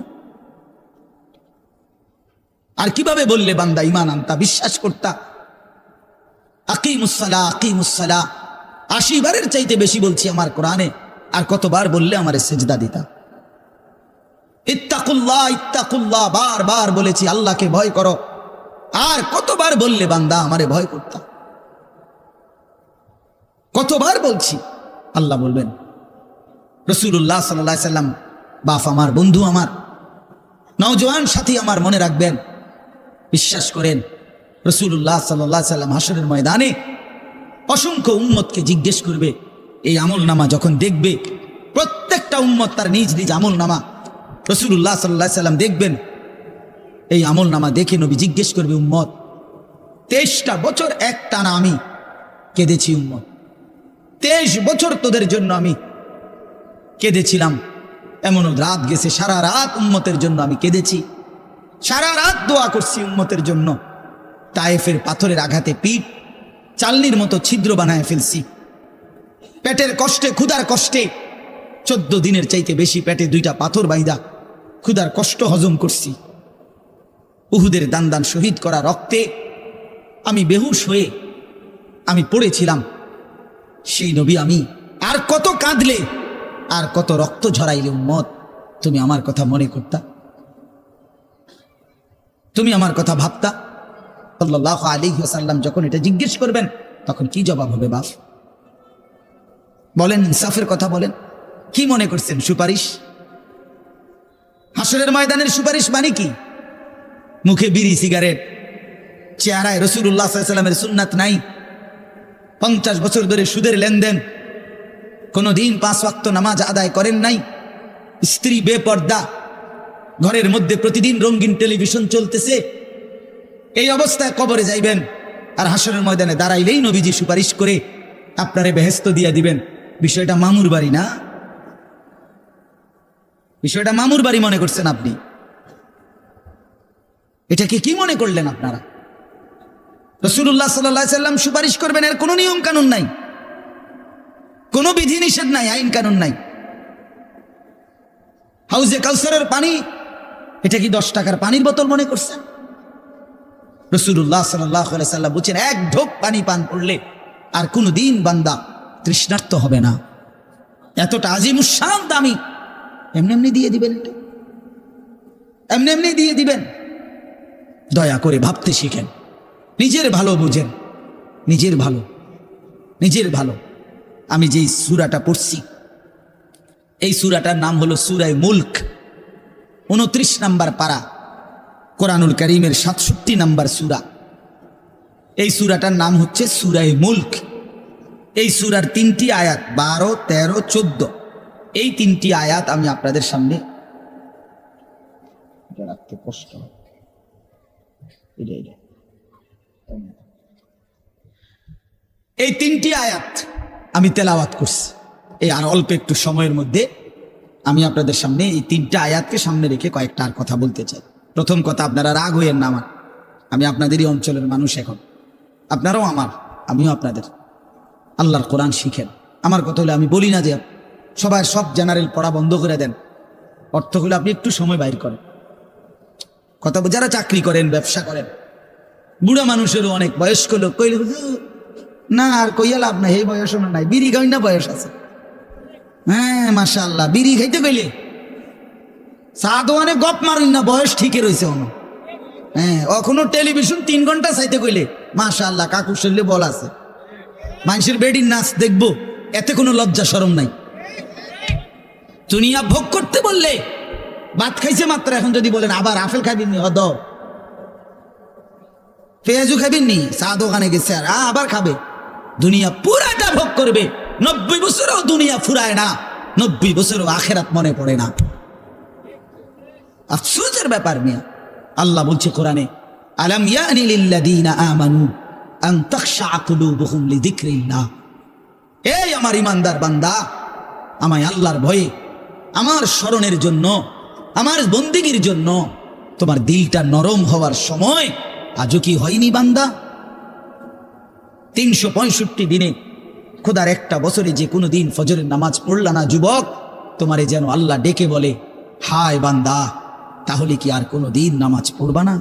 আর কিভাবে বললে বান্দা ঈমান আনতা, বিশ্বাস করতা? আকিমুস সালাহ, আকিমুস সালাহ 80 বারের চাইতে বেশি বলছি আমার কোরআনে, আর কতবার বললে আমারে সিজদা দিতা? ইত্তাকুল্লাহ, ইত্তাকুল্লাহ বারবার বলেছি, আল্লাহকে ভয় করো, আর কতবার বললে বান্দা আমারে ভয় করতা? কতবার বলছি? আল্লাহ বলবেন। রাসূলুল্লাহ সাল্লাল্লাহু আলাইহি সাল্লাম বাপ আমার, বন্ধু আমার, নওজোয়ান সাথী আমার, মনে রাখবেন, বিশ্বাস করেন, রাসূলুল্লাহ সাল্লাল্লাহু আলাইহি সাল্লাম হাসরের ময়দানে অসংখ্য উম্মতকে জিজ্ঞেস করবে। এই আমলনামা যখন দেখবে, প্রত্যেকটা উম্মত তার নিজ নিজ আমলনামা, রাসূলুল্লাহ সাল্লাল্লাহু আলাইহি সাল্লাম দেখবেন। এই আমলনামা দেখে নবী জিজ্ঞেস করবে, উম্মত 23টা বছর একটানা আমি কেঁদেছি, উম্মত 23 বছর তোদের জন্য আমি কেঁদেছিলাম। এমন রাত গেছে, সারা রাত উম্মতের জন্য আমি কেঁদেছি, সারা রাত দোয়া করছি উম্মতের জন্য। তায়েফের পাথরের আঘাতে পিঠ চালনির মতো ছিদ্র বানায় ফেলছি, পেটের কষ্টে, ক্ষুধার কষ্টে 14 দিনের চাইতে বেশি পেটে 2টা পাথর বাইদা ক্ষুধার কষ্ট হজম করছি। উহুদের দান দান শহীদ করা রক্তে আমি বেহুশ হয়ে আমি পড়েছিলাম। সেই নবী আমি আর কত কাঁদলে, আর কত রক্ত ঝরাইলে উম্মত তুমি আমার কথা মনে করতা, তুমি আমার কথা ভাবতা? সাল্লাল্লাহু আলাইহি ওয়াসাল্লাম যখন এটা জিজ্ঞেস করবেন, তখন কি জবাব হবে বাপ? বলেন, ইনসাফের কথা বলেন। কি মনে করছেন? সুপারিশ? হাসরের ময়দানের সুপারিশ মানে কি? মুখে বিড়ি, সিগারেট, চেহারায় রাসূলুল্লাহ সাল্লাল্লাহু আলাইহি ওয়াসাল্লামের সুন্নাত নাই, 50 বছর ধরে সুদের লেনদেন, কোনদিন 5 ওয়াক্ত নামাজ আদায় করেন নাই, স্ত্রী বেপর্দা, ঘরের মধ্যে প্রতিদিন রঙিন টেলিভিশন চলতেছে। এই অবস্থায় কবরে যাইবেন, আর হাসরের ময়দানে দাঁড়াইলেই নবীজি সুপারিশ করে আপনারে বেহেশত দিয়া দিবেন। বিষয়টা মামুর বাড়ি না, বিষয়টা মামুর বাড়ি মনে করছেন আপনি। এটাকে কি মনে করলেন আপনারা? রাসূলুল্লাহ সাল্লাল্লাহু আলাইহি ওয়াসাল্লাম সুপারিশ করবেন, এর কোনো নিয়ম কানুন নাই, কোনো বিধি নিষেধ নাই, আইন কানুন নাই। হাউজে কাউসারের পানি, এটা কি 10 টাকার পানির বোতল মনে করছেন? রাসূলুল্লাহ সাল্লাল্লাহু আলাইহি ওয়াসাল্লাম বলেছেন, এক ঢোক পানি পান করলে আর কোনোদিন বান্দা তৃষ্ণার্ত হবে না। এতটা আজিমুস শান দামি, এমনি এমনি দিয়ে দিবেন, এটা এমনি এমনি দিয়ে দিবেন? দয়া করে ভাবতে শিখেন, নিজের ভালো বুঝেন, নিজের ভালো, নিজের ভালো। আমি যেই সূরাটা পড়ছি, এই সূরাটার নাম হলো সূরা মুলক, 29 নম্বর পারা, কোরআনুল কারীমের 67 নম্বর সূরা। এই সূরাটার নাম হচ্ছে সূরা মুলক। এই সূরার 3টি আয়াত, 12, 13, 14, এই 3টি আয়াত আমি আপনাদের সামনে রাখতে কষ্ট হয়। এই 3টি আয়াত আমি তেলাওয়াত করছি। এই আর অল্প একটু সময়ের মধ্যে আমি আপনাদের সামনে এই 3টা আয়াতকে সামনে রেখে কয়েকটা আর কথা বলতে চাই। প্রথম কথা, আপনারা রাগ হইয়েন না আমার, আমি আপনাদেরই অঞ্চলের মানুষ, এখন আপনারাও আমার, আমিও আপনাদের। আল্লাহর কোরআন শিখেন। আমার কথা হলে আমি বলি না যে সবাই সব জেনারেল পড়া বন্ধ করে দেন, অর্থ হলে আপনি একটু সময় বাইর করেন। কথা, যারা চাকরি করেন, ব্যবসা করেন, বুড়া মানুষেরও অনেক বয়স্ক লোক কইলে হুজুর না আর কইয়া লাভ নাই, এই বয়স আমার নাই, বিড়ি খাই না বয়স আছে। হ্যাঁ মাশাআল্লাহ, বিড়ি খাইতে কইলে চা দোকানে গপ মারুন না, বয়স ঠিকই রয়েছে অন। হ্যাঁ এখনো টেলিভিশন 3 ঘন্টা চাইতে কইলে মাশাআল্লাহ কাকুর শরীরে বল আছে। মানুষের বেডির নাচ দেখবো, এতে কোনো লজ্জা শরম নাই। দুনিয়া ভোগ করতে বললে ভাত খাইছে মাত্র, এখন যদি বলেন আবার আপেল খাইবেন নি, হদ পেঁয়াজু খাইবেন নি, চা দোকানে গেছে আর আবার খাবে। দুনিয়া পুরাটা ভোগ করবে, 90 বছরও দুনিয়া ফুরায় না, 90 বছরও আখেরাত মনে পড়ে না। আফসোসের ব্যাপার মিয়া। আল্লাহ বলছে কোরআনে, আলাম ইয়ানি লিল্লাযীনা আমানু আন তাখশা কুলুবুহুম লিযিকরিল্লাহ। এই আমার ইমানদার বান্দা, আমায় আল্লাহর ভয়ে, আমার স্মরণের জন্য, আমার বন্দেগীর জন্য তোমার দিলটা নরম হওয়ার সময় আজও কি হয়নি বান্দা? 365 দিনে খোদার একটা বছরে যে কোনো দিন ফজরের নামাজ পড়লা না যুবক, তোমারে যেন আল্লাহ ডেকে বলে, হায় বান্দা তাহলে কি আর কোনো দিন নামাজ পড়বা না?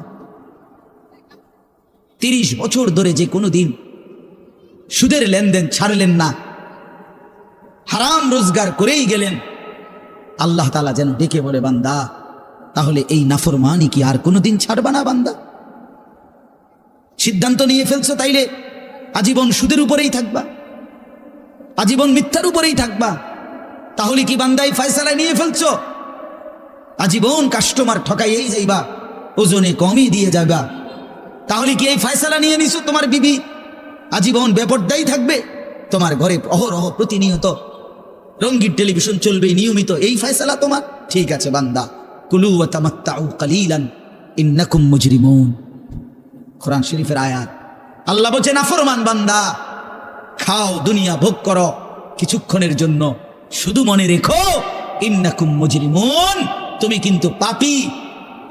30 বছর ধরে যে কোনো দিন সুদের লেনদেন ছাড়লেন না, হারাম রোজগার করেই গেলেন, আল্লাহ তাআলা যেন ডেকে বলে, বান্দা তাহলে এই নাফরমানি কি আর কোনো দিন ছাড়বা না বান্দা? সিদ্ধান্ত নিয়ে ফেলছো তাইলে আজীবন সুদের উপরেই থাকবা, আজীবন মিথ্যার উপরেই থাকবা, তাহলে কি বান্দা এই ফয়সালা নিয়ে ফেলছো? আজীবন কাস্টমার ঠকাইয়েই যাইবা, ওজনে কমই দিয়ে যাবা, তাহলে কি এই ফয়সালা নিয়ে নিছো? তোমার বিবি আজীবন বেপরদাই থাকবে, তোমার ঘরে অহরহ প্রতিনিয়ত রঙিন টেলিভিশন চলবে নিয়মিত, এই ফয়সালা তোমার? ঠিক আছে বান্দা, কুলু ওয়া তামাত্তাউ কালিলান ইন্নাকুম মুজরিমুন। কোরআন শরীফের আয়াত। আল্লাহ বলছে, নাফরমান বান্দা খাও, দুনিয়া ভোগ করো কিছুক্ষণের জন্য, শুধু মনে রেখো ইন্নাকুম মুজরিমুন, তুমি কিন্তু পাপী।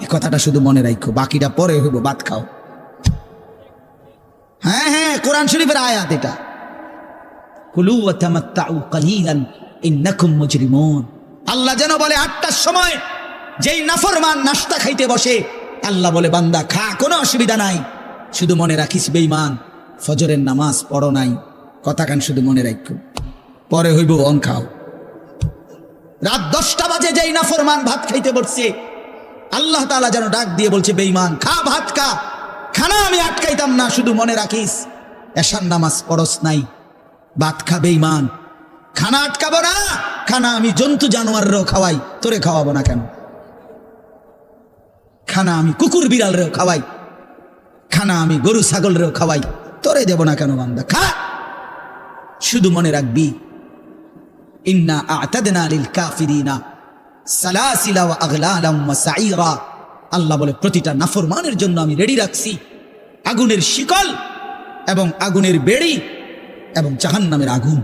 এই কথাটা শুধু মনে রাখো, বাকিটা পরে হইব, ভাত খাও। হ্যাঁ হ্যাঁ, কোরআন শরীফের আয়াত এটা। কুলু ওয়া তামাত্তাউ কালিলান ইন্নাকুম মুজরিমুন। আল্লাহ যেন বলে 8টার সময় যেই নাফরমান নাস্তা খাইতে বসে, আল্লাহ বলে, বান্দা খা, কোনো অসুবিধা নাই, শুধু মনে রাখিস বেঈমান ফজরের নামাজ পড়ো নাই, কথা কান শুধু মনে রাখো, পরে হইব অন খাও। রাত 10টা বাজে যেই নাফরমান ভাত খাইতে বসছে, আল্লাহ তাআলা যেন ডাক দিয়ে বলছে, বেঈমান খা, ভাত খা, খানা আমি আটকাইতাম না, শুধু মনে রাখিস এশার নামাজ পড়স নাই, ভাত খা বেঈমান, খানা আটকাবো না, খানা আমি জন্তু জানোয়াররেও খাওয়াই, তোরে খাওয়াবো না কেন? খানা আমি কুকুর বিড়ালরেও খাওয়াই, খানা আমি গরু ছাগলরেও খাওয়াই, তোরে দেব না কেন বান্দা? খা, শুধু মনে রাখবি ইন্না আ'তাদনা লিল কাফিরিনা সালাসিলা ওয়া আগলালাম ওয়া সাঈরা। আল্লাহ বলে, প্রতিটা নাফরমানের জন্য আমি রেডি রাখছি আগুনের শিকল এবং আগুনের বেড়ি এবং জাহান্নামের আগুন।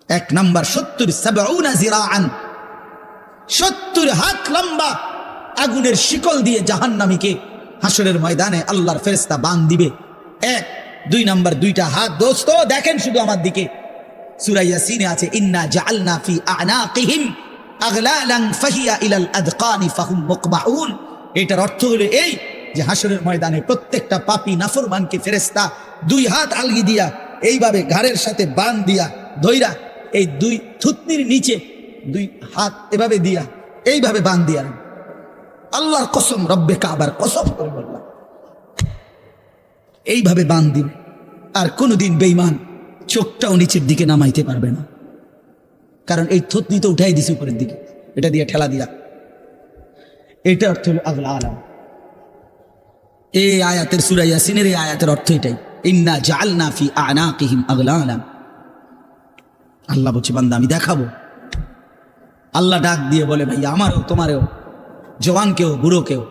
1 নাম্বার 70 জিরাআন, 70 হাত লম্বা আগুনের শিকল দিয়ে জাহান্নামীকে হাসরের ময়দানে আল্লাহর ফেরেশতা বাঁধ দিবে। 1 2 নাম্বার 2টা হাত। দোস্ত দেখেন শুধু আমার দিকে, সূরা ইয়াসিনে আছে, ইন্না জাআলনা ফি আ'নাকিহিম আগলালান ফাহিয়া ইলাল আদকানি ফাহুম মুকমাউন। এটার অর্থ হলো এই যে হাসরের ময়দানে প্রত্যেকটা পাপী নাফরমানকে ফেরেশতা 2 হাত আলগি দিয়া এইভাবে ঘাড়ের সাথে বাঁধ দিয়া ধইরা, এই 2 থুতনির নিচে 2 হাত এভাবে দিয়া এইভাবে বাঁধ দিয়া, আল্লাহর কসম, রব্বে কাবার কসম করে বললাম, এইভাবে বাঁধ দিবে। আর কোনোদিন বেঈমান চোখটাও নিচের দিকে নামাইতে পারবে না, কারণ এই থুতনি তো উঠাই দিছে উপরের দিকে, এটা দিয়ে ঠেলা দিয়া। এটা অর্থ হলো আগলালাম। এই আয়াতের, সূরা ইয়াসিনের এই আয়াতের অর্থ এটাই, ইন্না জাআলনা ফি আ'নাকিহিম আগলালাম। আল্লাহ বলছে, বান্দা আমি দেখাবো। আল্লাহ ডাক দিয়ে বলে, ভাই আমারও তোমারও, জওয়ানকেও বুড়োকেও।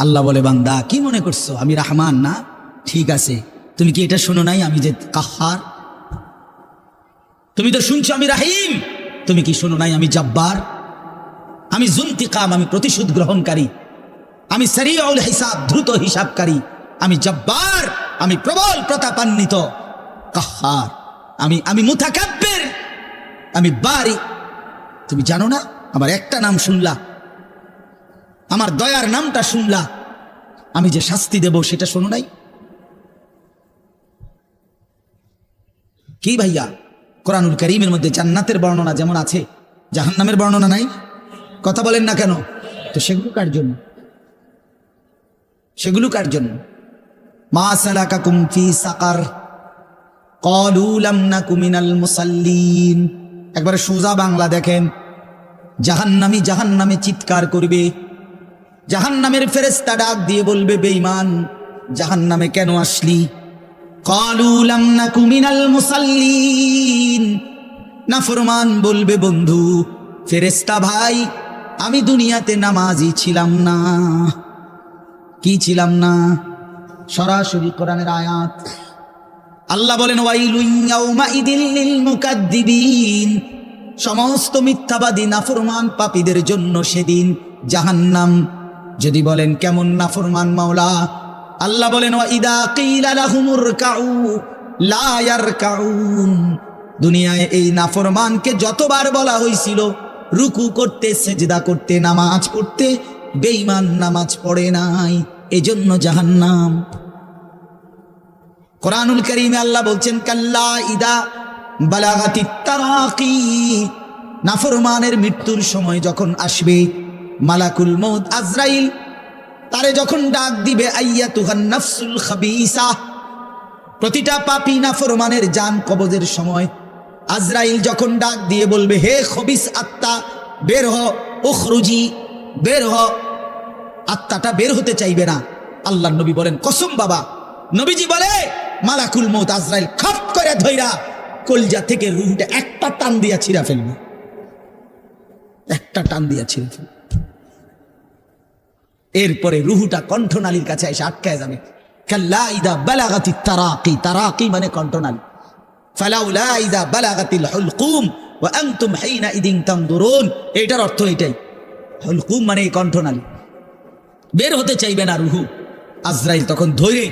আল্লাহ বলে, বান্দা কি মনে করছো আমি রহমান না? ঠিক আছে, তুমি কি এটা শোনো নাই আমি যে কাহ্হার? তুমি তো শুনছো আমি রাহিম, তুমি কি শোনো নাই আমি জব্বার? আমি যুনতিকাম, আমি প্রতিশোধ গ্রহণকারী, আমি সারিউল হিসাব, দ্রুত হিসাবকারী, আমি জব্বার, আমি প্রবল প্রতাপান্বিত, কাহ্হার, আমি মুতাকাব্বির, আমি বারি। তুমি জানো না আমার একটা নাম শুনলা, আমার দয়ার নামটা শুনলা, আমি যে শাস্তি দেব সেটা শোনো নাই? কি ভাইয়া, কোরআনুল কারীমের মধ্যে জান্নাতের বর্ণনা যেমন আছে, জাহান্নামের বর্ণনা নাই? কথা বলেন না কেন? তো সেগুলো কার জন্য? সেগুলো কার জন্য? মা সালাকাকুম ফি সাকার ক্বালু লাম নাকু মিনাল মুসাল্লিন। একবারে সোজা বাংলা দেখেন, জাহান্নামী জাহান্নামে চিৎকার করবে, জাহান্নামের ফেরেশতা ডাক দিয়ে বলবে, বেঈমান জাহান্নামে কেন আসলি? ক্বালু লাম নাকু মিনাল মুসাল্লিন। নাফরমান বলবে, বন্ধু ফেরেশতা ভাই, আমি দুনিয়াতে নামাজি ছিলাম না। কি ছিলাম না? সরাসরি কোরআনের আয়াত। আল্লাহ বলেন, ওয়াইলুন ইয়াউমাইদিল লিল মুকাদ্দিবিন। সমস্ত মিথ্যাবাদী নাফরমান পাপীদের জন্য সেদিন জাহান্নাম। যদি বলেন কেমন নাফরমান মাওলা? আল্লাহ বলেন, ওয়া ইদা কিলা লাহুমুরকাউ লা ইয়ারকাউন। দুনিয়ায় এই নাফরমানকে যতবার বলা হয়েছিল রুকু করতে, সেজদা করতে, নামাজ পড়তে, বেঈমান নামাজ পড়ে নাই, এজন্য জাহান্নাম। কোরআনুল কারীমে আল্লাহ বলছেন, কাল্লা ইদা বালাগাতিত তারাকি। নাফরমানের মৃত্যুর সময় যখন আসবে, মালাকুল মউত আজরাইল তারে যখন ডাক দিবে, আইয়াতুহান নাফসুল খাবিসা। প্রতিটা পাপী নাফরমানের জান কবজের সময় আজরাইল যখন ডাক দিয়ে বলবে, হে খবিস আত্মা বের হ, উখরুজি, বের হ। আত্মাটা বের হতে চাইবে না। আল্লাহর নবী বলেন, কসম বাবা, নবীজি বলে, মালাকুল মউত আজরাইল খপ করে ধইরা কলজা থেকে রুহটা একটা টান দিয়া ছিঁড়া ফেলবে, একটা টান দিয়া ছিঁড়া ফেলবে। এরপরে রুহুটা কণ্ঠনালীর কাছে এসে আটকায় যাবে। কাল্লা ইদা বালাগাতিত তারাকি। তারাকি মানে কণ্ঠনালী। ফালাউলা ইদা বালাগাতিল হুলকুম ওয়া আনতুম হিনা ইদিন তানদুরুন। এটার অর্থ এটাই। হুলকুম মানে কণ্ঠনালী। বের হতে চাইবে না রুহু। আজরাইল তখন ধরে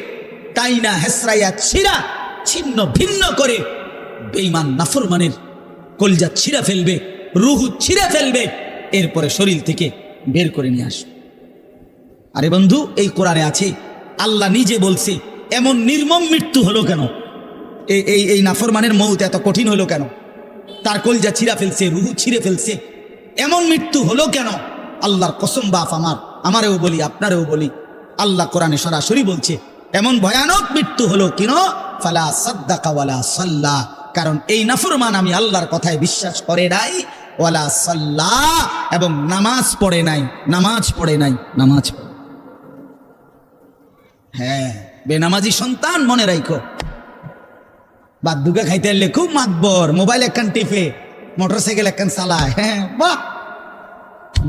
টাইনা হেসরাইয়া ছিঁড়া ছিন্ন ভিন্ন করে বেঈমান নাফরমানের কলজা ছিঁড়া ফেলবে, রুহু ছিঁড়ে ফেলবে, এরপরে শরীর থেকে বের করে নিয়ে আসবে। আরে বন্ধু, এই কোরআনে আছে, আল্লাহ নিজে বলছে, এমন নির্মম মৃত্যু হলো কেন? এই নাফরমানের মউত এত কঠিন হলো কেন? তার কলজা ছিঁড়া ফেলছে, রুহু ছিঁড়ে ফেলছে, এমন মৃত্যু হলো কেন? আল্লাহর কসম বাপ আমারেও বলি, আপনারেও বলি, আল্লাহ কোরআনে সরাসরি বলছে, এমন ভয়ানক মৃত্যু হলো কেন? ফালা সাদ্দাকা ওয়ালা সাল্লা। কারণ এই নাফরমান আমি আল্লাহর কথায় বিশ্বাস করে নাই, ওয়ালা সাল্লা, এবং নামাজ পড়ে নাই, নামাজ পড়ে নাই, নামাজ পড়ে। হ্যাঁ, বেনামাজি সন্তান মনে রাখো, বাদ দুগা খাইতে এলে খুব মাতবর, মোবাইল একখান টিপে, মোটরসাইকেল একখান চালায়। হ্যাঁ, বাহ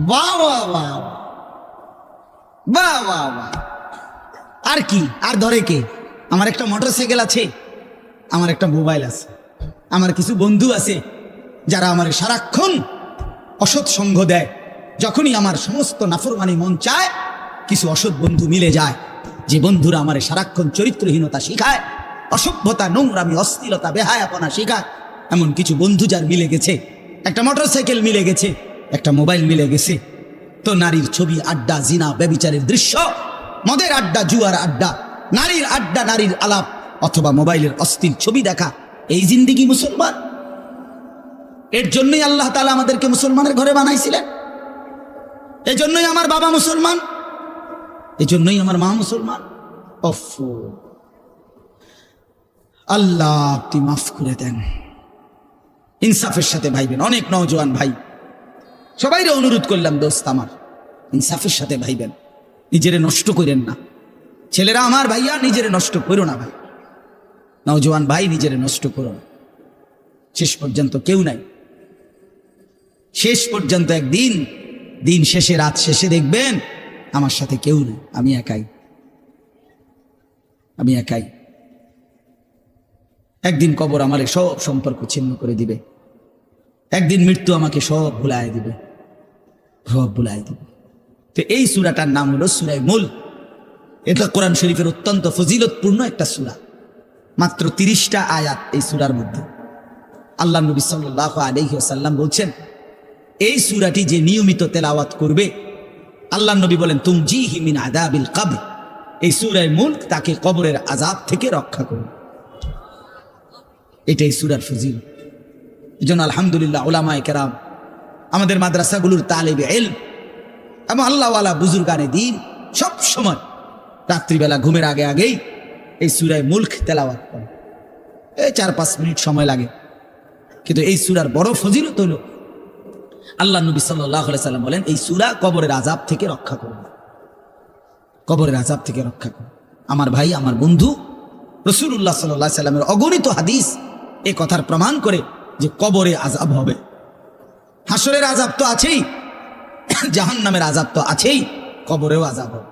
বাহ বাহ বাহ বাহ বাহ বাহ। আর কি, আর ধরে কে? আমার একটা মোটরসাইকেল আছে, আমার একটা মোবাইল আছে, আমার কিছু বন্ধু আছে যারা আমার সারাক্ষণ অসৎ সঙ্গ দেয়। যখনই আমার সমস্ত নাফরমানি মন চায়, কিছু অসৎ বন্ধু মিলে যায়, যে বন্ধুরা আমার সারাক্ষণ চরিত্রহীনতা শিখায়, অসভ্যতা, নোংরামি, অশ্লীলতা, বেহায়াপনা শিখায়। এমন কিছু বন্ধু যার মিলে গেছে, একটা মোটরসাইকেল মিলে গেছে, একটা মোবাইল মিলে গেছে, তো নারীর ছবি, আড্ডা, জিনা, ব্যভিচারের দৃশ্য, মদের আড্ডা, জুয়ার আড্ডা, নারীর আড্ডা, নারীর আলাপ, অথবা মোবাইলের অস্থির ছবি দেখা, এই জিন্দিগি মুসলমান। এর জন্যই আল্লাহ তাআলা আমাদেরকে মুসলমানের ঘরে বানাইছিলেন। এই জন্যই আমার বাবা মুসলমান, এই জন্যই আমার মা মুসলমান। আল্লাহ আপনি মাফ করে দেন, ইনসাফের সাথে ভাইবেন। অনেক নওজোয়ান ভাই, সবাইরে অনুরোধ করলাম, দোস্ত আমার, ইনসাফের সাথে ভাইবেন, নিজেরে নষ্ট করেন না। ছেলেরা আমার, ভাইয়া নিজেরে নষ্ট করো না ভাই, নওজোয়ান ভাই নিজেরে নষ্ট করো না। শেষ পর্যন্ত কেউ নাই, শেষ পর্যন্ত একদিন, দিন শেষে, রাত শেষে দেখবেন আমার সাথে কেউ নেই, আমি একাই, আমি একাই। একদিন কবর আমার সব সম্পর্ক ছিন্ন করে দিবে, একদিন মৃত্যু আমাকে সব ভুলায় দিবে, সব ভুলায় দিবে। তো এই সূরাটার নাম হলো সূরা মুলক। এটা কোরআন শরীফের অত্যন্ত ফজিলতপূর্ণ একটা সূরা, মাত্র 30টা আয়াত এই সূরার মধ্যে। আল্লাহ নবী সাল্লাল্লাহু আলাইহি ওয়াসাল্লাম বলছেন, এই সূরাটি যে নিয়মিত তেলাওয়াত করবে, আল্লাহ নবী বলেন, তুমজিহি মিন আযাবিল কবর, এই সূরা মুলক তাকে কবরের আযাব থেকে রক্ষা করবে। এটাই সূরার ফজিলত। এজন্য আলহামদুলিল্লাহ উলামায়ে কেরাম, আমাদের মাদ্রাসাগুলোর তালিবে ইলম এবং আল্লাহওয়ালা বুজুর্গানে দ্বীন সব সময় রাত্রিবেলা ঘুমের আগে আগেই এই সূরা মুলক তেলাওয়াত করে। এই 4-5 মিনিট সময় লাগে, কিন্তু এই সূরার বড় ফজিলত হলো আল্লাহ নবী সাল্লাল্লাহু আলাইহি সাল্লাম বলেন এই সূরা কবরের আযাব থেকে রক্ষা করবে, কবরের আযাব থেকে রক্ষা করবে। আমার ভাই, আমার বন্ধু, রাসূলুল্লাহ সাল্লাল্লাহু আলাইহি সাল্লামের অগণিত হাদিস এই কথার প্রমাণ করে যে কবরে আযাব হবে। হাসরের আযাব তো আছেই, জাহান্নামের আযাব তো আছেই, কবরেও আযাব হবে।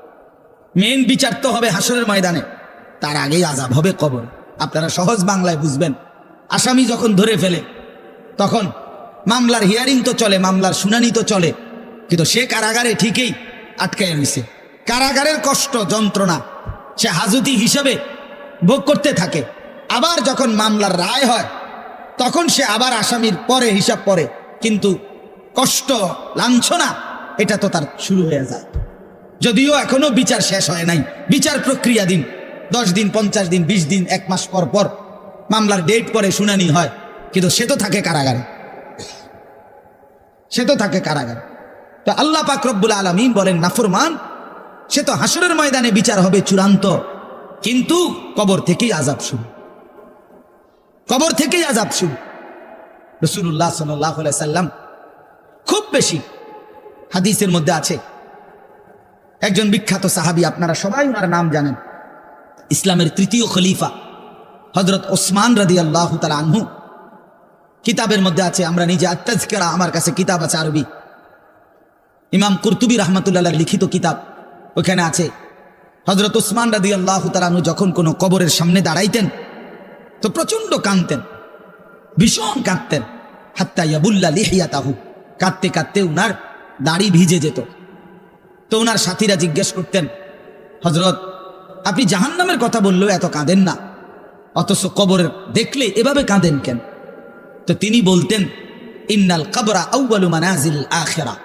মেন বিচার তো হবে হাসরের ময়দানে, তার আগেই আযাব হবে কবরে। আপনারা সহজ বাংলায় বুঝবেন। আসামি যখন ধরে ফেলে তখন মামলার হিয়ারিং তো চলে, মামলার শুনানি তো চলে, কিন্তু সে কারাগারে ঠিকই আটকায় রয়েছে। কারাগারের কষ্ট যন্ত্রণা সে হাজতি হিসেবে ভোগ করতে থাকে। আবার যখন মামলার রায় হয় তখন সে আবার আসামির পরে হিসাব পরে, কিন্তু কষ্ট লাঞ্ছনা এটা তো তার শুরু হয়ে যায়। যদিও এখনো বিচার শেষ হয় নাই, বিচার প্রক্রিয়াধীন। 10 দিন, 50 দিন, 20 দিন, 1 মাস পর পর মামলার ডেট পরে শুনানি হয়, কিন্তু সে তো থাকে কারাগারে, সে তো থাকে কারাগারে। তো আল্লাহ পাক রব্বুল আলামিন বলেন নাফরমান সে তো হাসরের ময়দানে বিচার হবে চূড়ান্ত, কিন্তু কবর থেকেই আযাব শুরু, কবর থেকেই আযাব শুরু। রাসূলুল্লাহ সাল্লাল্লাহু আলাইহি সাল্লাম খুব বেশি হাদিসের মধ্যে আছে একজন বিখ্যাত সাহাবী, আপনারা সবাই ওনার নাম জানেন, ইসলামের 3য় খলিফা হযরত ওসমান রাদিয়াল্লাহু তাআলা আনহু। কিতাবের মধ্যে আছে, আমরা নিজে আত-তাযকিরা, আমার কাছে কিতাব আছে আরবি, ইমাম কুরতুবী রাহমাতুল্লাহ লিখিত কিতাব, ওখানে আছে হযরত ওসমান রাদিয়াল্লাহু তাআলা আনহু যখন কোনো কবরের সামনে দাঁড়াইতেন তো প্রচন্ড কাঁদতেন, ভীষণ কাঁদতেন। হাত্তা ইয়াবুল্লা লিহিয়াতাহু, কাঁদতে কাঁদতে উনার দাড়ি ভিজে যেত। তো উনার সাথীরা জিজ্ঞেস করতেন, হযরত আপনি জাহান্নামের কথা বললেও এত কাঁদেন না, অথচ কবরের দেখলে এভাবে কাঁদেন কেন? তো তিনি বলতেন, ইন্নাল কবরা আউয়ালু মানাজিল আখিরা,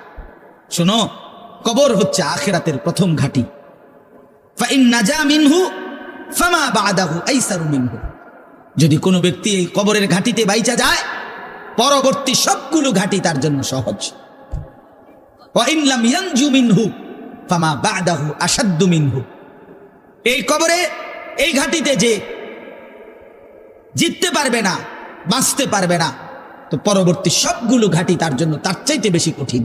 শোনো কবর হচ্ছে আখিরাতের প্রথম ঘাঁটি। ফা ইন নাজা মিনহু ফামা বাদাহু আইসারু মিনহু, যদি কোনো ব্যক্তি এই কবরের ঘাঁটিতে বাইচা যায় পরবর্তী সবগুলো ঘাঁটি তার জন্য সহজ। ওয়া ইন লাম ইয়ানজু মিনহু ফামা বাদাহু আশাদ্দু মিনহু, এই কবরে এই ঘাঁটিতে যে জিততে পারবে না, বাঁচতে পারবে না, তো পরবর্তী সবগুলো ঘাঁটি তার জন্য তার চাইতে বেশি কঠিন।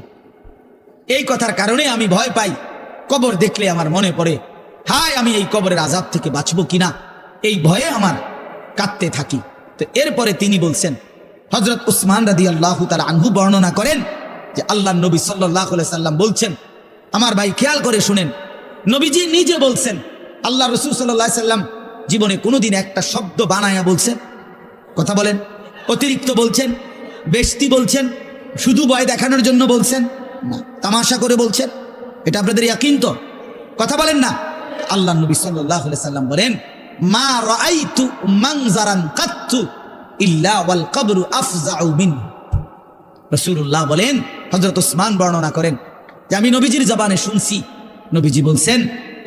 এই কথার কারণে আমি ভয় পাই, কবর দেখলে আমার মনে পড়ে, হায় আমি এই কবরের আযাব থেকে বাঁচবো কিনা, এই ভয়ে আমার কাঁদতে থাকি। তো এরপরে তিনি বলছেন, হযরত উসমান রাদিয়াল্লাহু তাআলা আনহু বর্ণনা করেন যে আল্লাহর নবী সাল্লাল্লাহু আলাইহি সাল্লাম বলছেন, আমার ভাই খেয়াল করে শুনেন, নবীজি নিজে বলছেন, আল্লাহ রাসূল সাল্লাল্লাহু আলাইহি সাল্লাম জীবনে কোনোদিন একটা শব্দ বানায়া বলছেন? কথা বলেন। অতিরিক্ত বলছেন, বেশতি বলছেন, শুধু ভয় দেখানোর জন্য বলছেন না, তামাশা করে বলছেন? এটা আপনাদের ইয়াকিন তো? কথা বলেন না। আল্লাহ নবী সাল্লাল্লাহু আলাইহি সাল্লাম বলেন, মা রাআইতু মানজারান কাত্তু ইল্লা ওয়াল কবরু আফজাউ মিনহু। রাসূলুল্লাহ বলেন, হযরত ওসমান বর্ণনা করেন যে আমি নবীজির জবানে শুনছি, নবীজি বলছেন,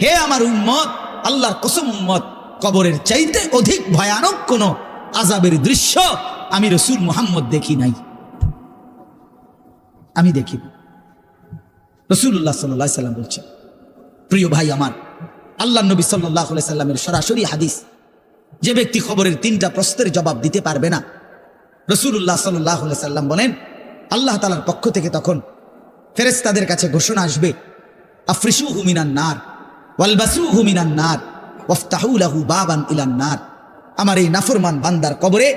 হে আমার উম্মত, আল্লাহর কসম উম্মত, কবরের চাইতে অধিক ভয়ানক কোন আযাবের দৃশ্য আমি রাসূল মুহাম্মদ দেখি নাই, আমি দেখি। রাসূলুল্লাহ সাল্লাল্লাহু আলাইহি সাল্লাম বলছেন। প্রিয় ভাই আমার, আল্লাহ নবী সাল্লাল্লাহু আলাইহি সাল্লামের সরাসরি হাদিস, যে ব্যক্তি খবরের 3টা প্রশ্নের জবাব দিতে পারবে না, রাসূলুল্লাহ সাল্লাল্লাহু আলাইহি সাল্লাম বলেন আল্লাহ তাআলার পক্ষ থেকে তখন ফেরেশতাদের কাছে ঘোষণা আসবে, আফরিশুহু মিনান নার ওয়ালবাসুহু মিনান নার ওয়াফতাহু লাহু বাবান ইলান নার। আমার এই নাফরমান বান্দার কবরে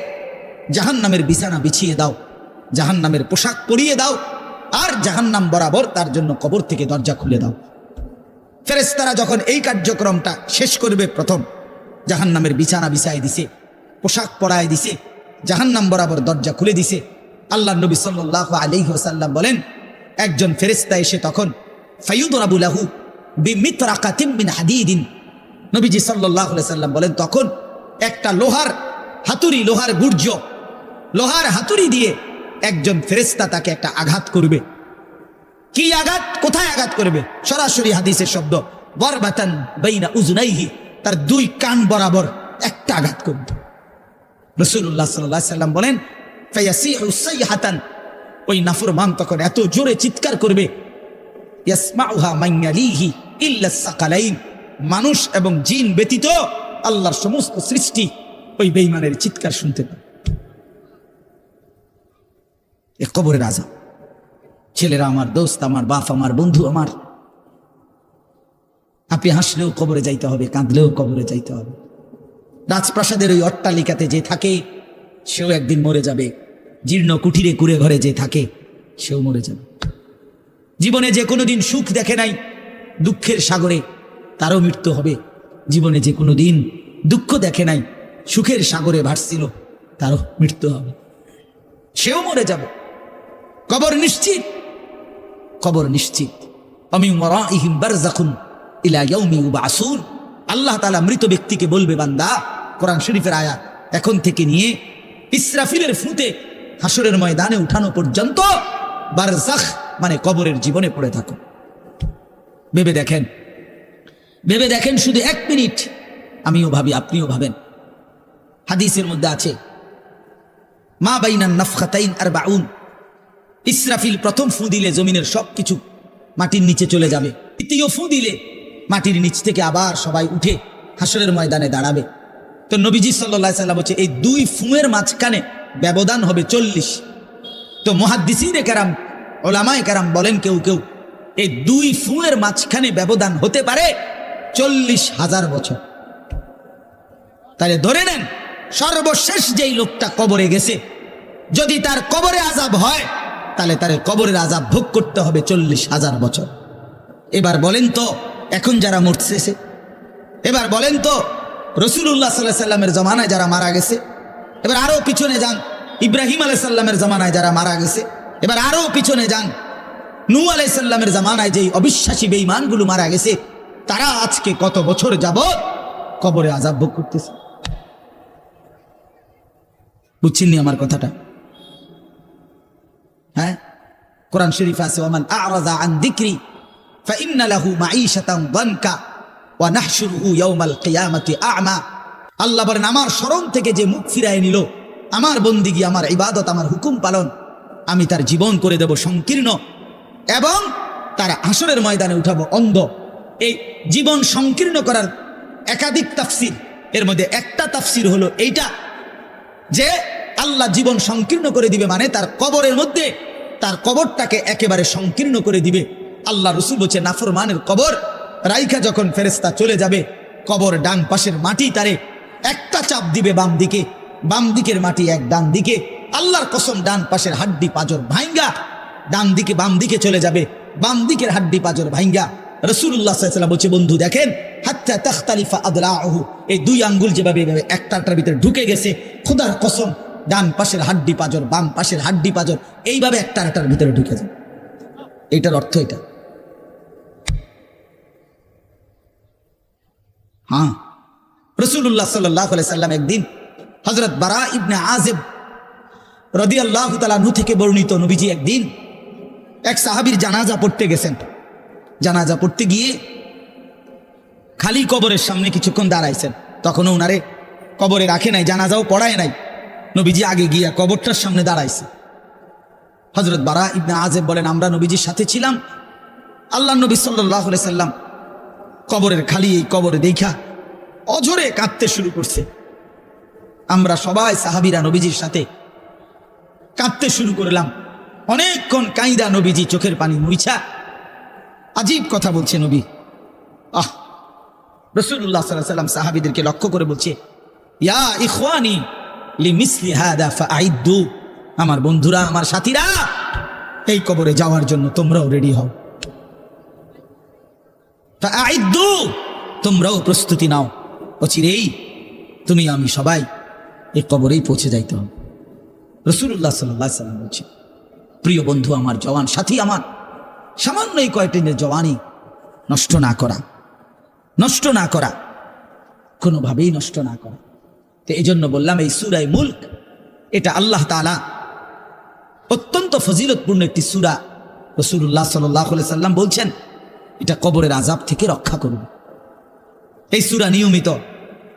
জাহান্নামের বিছানা বিছিয়ে দাও, জাহান্নামের পোশাক পরিয়ে দাও, আর জাহান্নাম বরাবর তার জন্য কবর থেকে দরজা খুলে দাও। ফেরেশতারা যখন এই কার্যক্রমটা শেষ করবে, প্রথম জাহান্নামের বিছানা বিছায় দিছে, পোশাক পরায় দিছে, জাহান্নাম বরাবর দরজা খুলে দিছে, আল্লাহ নবী সাল্লাল্লাহু আলাইহি ওয়াসাল্লাম বলেন একজন ফেরেশতা এসে তখন ফায়ুদরাবু লাহু বিমিতরাকাতিন মিন হাদিদিন, নবীজি সাল্লাল্লাহু আলাইহি ওয়াসাল্লাম বলেন তখন একটা লোহার হাতুড়ি, লোহার গুর্জ, লোহার হাতুড়ি দিয়ে একজন ফেরেশতা তাকে একটা আঘাত করবে। কি আঘাত, কোথায় আঘাত করবে? সরাসরি হাদিসের শব্দ, ওয়ারবাতান বাইনা উযুনাইহি, তার দুই কান বরাবর একটা আঘাত করবে। রাসূলুল্লাহ সাল্লাল্লাহু আলাইহি সাল্লাম বলেন ফায়াসিহু সাইহাতান, ওই নাফরমান তখন এত জোরে চিৎকার করবে, ইয়াসমাউহা মান ইয়ালিহি ইল্লা সাকালাইন, মানুষ এবং জিন ব্যতীত আল্লাহর সমস্ত সৃষ্টি ওই বেঈমানের চিৎকার শুনতে পাবে। এ কবরের আযাব। ছেলেরা আমার, দোস্ত আমার, বাপ আমার, বন্ধু আমার, আপনি হাসলেও কবরে যাইতে হবে, কাঁদলেও কবরে যাইতে হবে। রাজপ্রাসাদের ওই অট্টালিকাতে যে থাকে সেও একদিন মরে যাবে, জীর্ণ কুঠিরে কুড়ে ঘরে যে থাকে সেও মরে যাবে। জীবনে যে কোনোদিন সুখ দেখে নাই, দুঃখের সাগরে, তারও মৃত্যু হবে। জীবনে যে কোনোদিন দুঃখ দেখে নাই, সুখের সাগরে ভাসছিল, তারও মৃত্যু হবে, সেও মরে যাবে। কবর নিশ্চিত, কবর নিশ্চিত। মিন ওয়ারাইহিম বারযাখুন ইলা ইয়াউমি ইউবআসুন। আল্লাহ তাআলা মৃত ব্যক্তিকে বলবে, বান্দা, কোরআন শরীফের আয়াত, এখন থেকে নিয়ে ইসরাফিলের ফুঁতে হাসরের ময়দানে উঠানো পর্যন্ত বারযাখ মানে কবরের জীবনে পড়ে থাকো। ভেবে দেখেন, ভেবে দেখেন, শুধু 1 মিনিট। আমিও ভাবি, আপনিও ভাবেন। হাদিসের মধ্যে আছে মা বাইনান নাফখাতাইন 40, ইসরাফিল প্রথম ফু দিলে জমিনের সবকিছু মাটির নিচে চলে যাবে। দ্বিতীয় ফু দিলে মাটির নিচ থেকে আবার সবাই উঠে হাসরের ময়দানে দাঁড়াবে। তো নবীজি সাল্লাল্লাহু আলাইহি সাল্লাম বলছে এই 2 ফুঁয়ের মাঝখানে ব্যবধান হবে 40। তো মুহাদ্দিসিনে কেরাম, ওলামায়ে কেরাম বলেন কেউ কেউ এই 2 ফুঁয়ের মাঝখানে ব্যবধান হতে পারে 40,000 বছর। তাহলে ধরে নেন সর্বশেষ যেই লোকটা কবরে গেছে, যদি তার কবরে আযাব হয় তাহলে তার কবরের আযাব ভোগ করতে হবে 40,000 বছর। এবার বলেন তো এখন যারা মরতেছে, এবার বলেন তো রাসূলুল্লাহ সাল্লাল্লাহু আলাইহি সাল্লামের জমানায় যারা মারা গেছে, এবার আরো পিছনে যান ইব্রাহিম আলাইহিস সালামের জমানায় যারা মারা গেছে, এবার আরো পিছনে যান নূহ আলাইহিস সালামের জমানায় যেই অবিশ্বাসী বেঈমানগুলো মারা গেছে, তারা আজকে কত বছর যাবত কবরে আযাব ভোগ করতেছে। বুঝছেন আমার কথাটা? হ্যাঁ, কোরআন শরীফ আছে ওয়ামান আ'রাযা আন যিকরি ফাইন্না লাহু মাঈশাতান দানকা ওয়া নাহশুরুহু ইয়াওমাল কিয়ামাতি আ'মা। আল্লাহ বলেন আমার স্মরণ থেকে যে মুখ ফিরায় নিল, আমার বন্দিগি, আমার ইবাদত, আমার হুকুম পালন, আমি তার জীবন করে দেব সংকীর্ণ এবং তার হাসরের ময়দানে উঠাবো অন্ধ। এই জীবন সংকীর্ণ করার একাধিক তাফসীর, এর মধ্যে একটা তাফসীর হলো এইটা যে আল্লাহ জীবন সংকীর্ণ করে দিবে, মানে তার কবরের মধ্যে তার কবরটাকে একেবারে সংকীর্ণ করে দিবে। আল্লাহ রাসূল বলছে নাফরমানের কবর রাইখা যখন ফেরেশতা চলে যাবে, কবর ডান পাশের মাটি তারে একটা চাপ দিবে বাম দিকে, বাম দিকের মাটি এক ডান দিকে। আল্লাহর কসম ডান পাশের হাড্ডি পাঁজর ভাঙ্গা ডান দিকে বাম দিকে চলে যাবে, বাম দিকের হাড্ডি পাঁজর ভাঙ্গা। রাসূলুল্লাহ সাল্লাল্লাহু আলাইহি ওয়াসাল্লাম বলছে বন্ধু দেখেন হাত্তা তাখতালিফা আদলাউহু, এই 2 আঙ্গুল যেভাবে একটার ভিতরে ঢুকে গেছে, খোদার কসম ডান পাশের হাড্ডি পাঁজর বাম পাশের হাড্ডি পাঁজর এইভাবে একটার ভিতরে ঢুকে যায়। এইটার অর্থ এটা। হ্যাঁ, রাসূলুল্লাহ সাল্লাল্লাহু আলাইহি সাল্লাম একদিন হযরত বারা ইবনে আযিব রাদিয়াল্লাহু তাআলা আনহু থেকে বর্ণিত, নবীজি একদিন এক সাহাবীর জানাজা পড়তে গেছেন। জানাজা পড়তে গিয়ে খালি কবরের সামনে কিছুক্ষণ দাঁড়াইছেন, তখনও ওনারে কবরে রাখে নাই, জানাজাও পড়ায় নাই। নবীজি আগে গিয়া কবরটার সামনে দাঁড়াইছে। হযরত বারা ইবনে আযিব বলেন আমরা নবীজির সাথে ছিলাম। আল্লাহর নবী সাল্লাল্লাহু আলাইহি সাল্লাম কবরের খালি এই কবরে দেখা অঝরে কাঁদতে শুরু করছে। আমরা সবাই সাহাবীরা নবীজির সাথে কাঁদতে শুরু করলাম। অনেকক্ষণ কাইদা নবীজি চোখের পানি মুইছা আজীব কথা বলছে নবী। রাসূলুল্লাহ সাল্লাল্লাহু আলাইহি ওয়াসাল্লাম সাহাবীদেরকে লক্ষ্য করে বলছে ইয়া ইখওয়ানি লিমিসলি হাদা ফাআইদ্দু, আমার বন্ধুরা, আমার সাথীরা, এই কবরে যাওয়ার জন্য তোমরাও রেডি হও। ফাআইদ্দু, তোমরাও প্রস্তুতি নাও, অচিরেই তুমি আমি সবাই এই কবরেই পৌঁছে যাইতে হবে। রাসূলুল্লাহ সাল্লাল্লাহু আলাইহি ওয়াসাল্লাম বলছে প্রিয় বন্ধু আমার, জওয়ান সাথী আমার, সামান্য এই কয়েকদিনের জওয়ানি নষ্ট না করা, নষ্ট না করা, কোনোভাবেই নষ্ট না করা। তো এই জন্য বললাম এই সূরা মুলক এটা আল্লাহ তাআলা অত্যন্ত ফজিলতপূর্ণ একটি সূরা। রাসূলুল্লাহ সাল্লাল্লাহু আলাইহি সাল্লাম বলছেন এটা কবরের আযাব থেকে রক্ষা করবে। এই সূরা নিয়মিত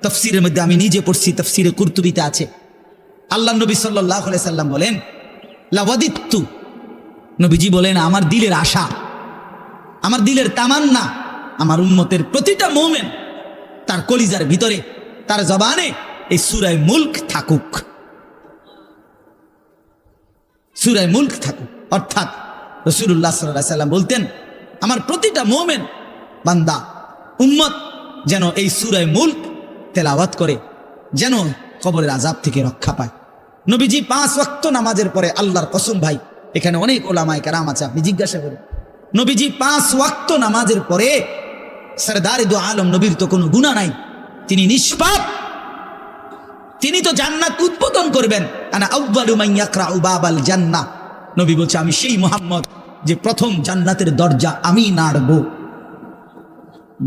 তাফসীরের মধ্যে আমি নিজে পড়ছি, তাফসীরে কুরতুবীতে আছে। আল্লাহ নবী সাল্লাল্লাহু আলাইহি সাল্লাম বলেন, লাওয়াদিত্তু, নবীজি বলেন আমার দিলের আশা, আমার দিলের তামান্না, আমার উম্মতের প্রতিটা মুমিন তার কলিজার ভিতরে, তার জবানে এই সূরা মুলক থাকুক, সূরা মুলক থাকুক। অর্থাৎ রাসূলুল্লাহ সাল্লাল্লাহু আলাইহি সাল্লাম বলতেন আমার প্রতিটা মুমিন বান্দা উম্মত যেন এই সূরা মুলক তেলাওয়াত করে, যেন কবরের আযাব থেকে রক্ষা পায়। নবীজি 5 ওয়াক্ত নামাজের পরে, আল্লাহর কসম ভাই, এখানে অনেক ওলামায়ে কেরাম আছে, আপনি জিজ্ঞাসা করুন, নবীজি 5 ওয়াক্ত নামাজের পরে, সরদারে দু আলম নবীর তো কোনো গুনাহ নাই, তিনি নিষ্পাপ, তিনি তো জান্নাত উদ্বোধন করবেন। আনা আউয়ালু মান ইয়াকরাউ বাবাল জান্নাহ, নবী বলছে আমি সেই মুহাম্মদ যে প্রথম জান্নাতের দরজা আমি নাড়বো,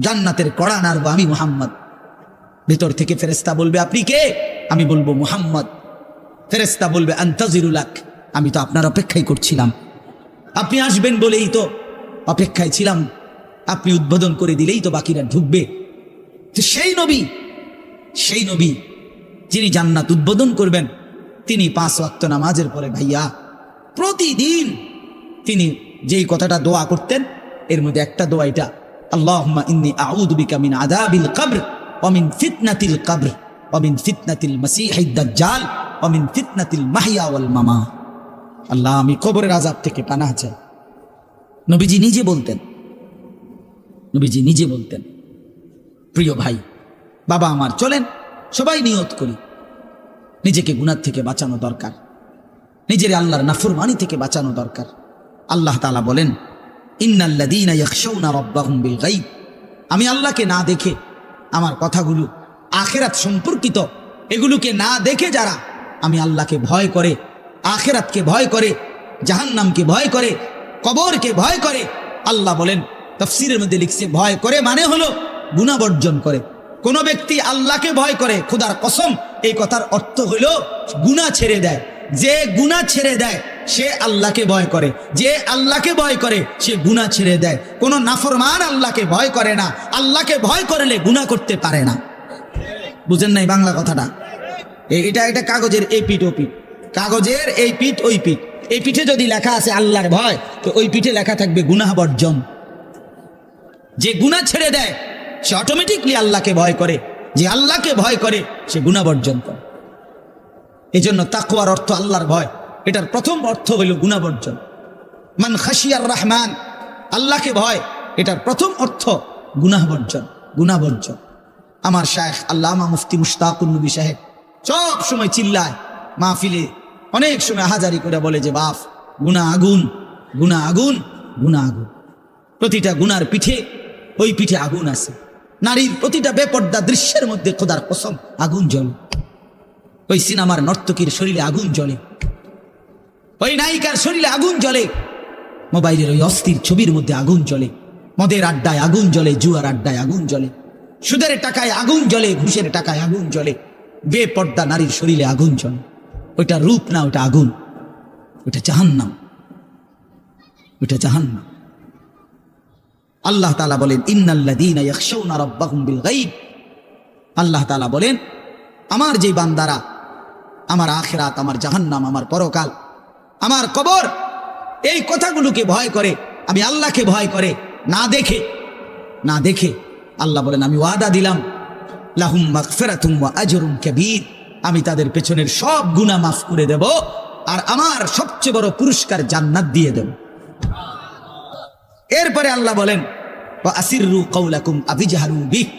জান্নাতের কড়া নাড়বো আমি মুহাম্মদ। ভেতর থেকে ফেরেশতা বলবে আপনি কে? আমি বলবো মুহাম্মদ। ফেরেশতা বলবে আনতাজিরুলাক, আমি তো আপনার অপেক্ষাই করছিলাম, আপনি আসবেন বলেই তো অপেক্ষায় ছিলাম, আপনি উদ্বোধন করে দিলেই তো বাকিরা ঢুকবে। তো সেই নবী যিনি জান্নাত উদ্বোধন করবেন, তিনি 5 ওয়াক্ত নামাজের পরে ভাইয়া প্রতিদিন তিনি যেই কথাটা দোয়া করতেন, এর মধ্যে একটা দোয়া এটা, আল্লাহুম্মা ইন্নী আউযু বিকা মিন আযাবিল কবর ওয়া মিন ফিতনাতিল কবর ওয়া মিন ফিতনাতিল মাসীহিদ দাজ্জাল ওয়া মিন ফিতনাতিল মাহইয়া ওয়াল মামাত। আল্লাহ আমি কবরের আযাব থেকে পানাহ চাই। নবীজি নিজে বলতেন। প্রিয় ভাই, বাবা আমার, চলেন সবাই নিয়ত করি, নিজেকে গুনাহ থেকে বাঁচানো দরকার, নিজের আল্লাহর নাফরমানি থেকে বাঁচানো দরকার। আল্লাহ তাআলা বলেন, ইন্নাল্লাযীনা ইয়াখশাউনা রাব্বাহুম বিল গায়ব, আমি আল্লাহকে না দেখে, আমার কথাগুলো আখিরাত সম্পর্কিত, এগুলোকে না দেখে যারা আমি আল্লাহকে ভয় করে, আখিরাতকে ভয় করে, জাহান্নামকে ভয় করে, কবরকে ভয় করে, আল্লাহ বলেন তাফসীরের মধ্যে লিখছে ভয় করে মানে হলো গুনাহ বর্জন করে। কোন ব্যক্তি আল্লাহকে ভয় করে, খোদার কসম এই কথার অর্থ হলো গুনাহ ছেড়ে দেয়। যে গুনাহ ছেড়ে দেয় সে আল্লাহকে ভয় করে, যে আল্লাহকে ভয় করে সে গুনাহ ছেড়ে দেয়। কোন নাফরমান আল্লাহকে ভয় করে না, আল্লাহকে ভয় করলে গুনাহ করতে পারে না। বুঝেন নাই বাংলা কথাটা? এটা কাগজের এই পিঠ ও পিঠ, কাগজের এই পিঠ ওই পিঠ, এই পিঠে যদি লেখা আছে আল্লাহর ভয়, তো ওই পিঠে লেখা থাকবে গুনাহ বর্জন। যে গুনাহ ছেড়ে দেয় সে অটোমেটিকলি আল্লাহকে ভয় করে, যে আল্লাহকে ভয় করে সে গুনাহ বর্জন করে। এই জন্য তাকওয়ার অর্থ আল্লাহর ভয়, এটার প্রথম অর্থ হইল গুনাহ বর্জন। মান খাশিয়ার রহমান, আল্লাহকে ভয়, এটার প্রথম অর্থ গুনাহ বর্জন। আমার শায়েখ আল্লামা মুফতি মুশতাকুন নবী সাহেব সব সময় চিল্লায় মাহফিলে, অনেক সময় হাজারি করে বলে যে বাপ, গুনাহ আগুন, গুনাহ আগুন, গুনাহ আগুন। প্রতিটা গুনার পিঠে ওই পিঠে আগুন আছে। নারীর প্রতিটা বেপর্দা দৃশ্যের মধ্যে খোদার কসম আগুন জ্বলে। ওই সিনেমার নর্তকীর শরীরে আগুন জ্বলে, ওই নায়িকার শরীরে আগুন জ্বলে, মোবাইলের ওই অস্থির ছবির মধ্যে আগুন জ্বলে, মদের আড্ডায় আগুন জ্বলে, জুয়ার আড্ডায় আগুন জ্বলে, সুদের টাকায় আগুন জ্বলে, ঘুষের টাকায় আগুন জ্বলে, বেপর্দা নারীর শরীরে আগুন জ্বলে। ওইটা রূপ না, ওটা আগুন, ওটা জাহান্নাম, ওটা জাহান্নাম। আল্লাহ তাআলা বলেন ইন্নাল্লাযীনা ইয়াখশাউনা রাব্বাহুম বিল গায়ব, আল্লাহ তাআলা বলেন আমার যে বান্দারা আমার আখিরাত, আমার জাহান্নাম, আমার পরকাল, আমার কবর, এই কথাগুলোকে ভয় করে, আমি আল্লাহকে ভয় করে, না দেখে আল্লাহ বলেন আমি ওয়াদা দিলাম লাহুম মাগফিরাতুম ওয়া আজরুন কাবীর, আমি তাদের পেছনের সব গুনাহ মাফ করে দেব, আর আমার সবচেয়ে বড় পুরস্কার জান্নাত দিয়ে দেব। এরপরে আল্লাহ বলেন ওয়া আসিররু কাওলাকুম আবিজহারু বিহি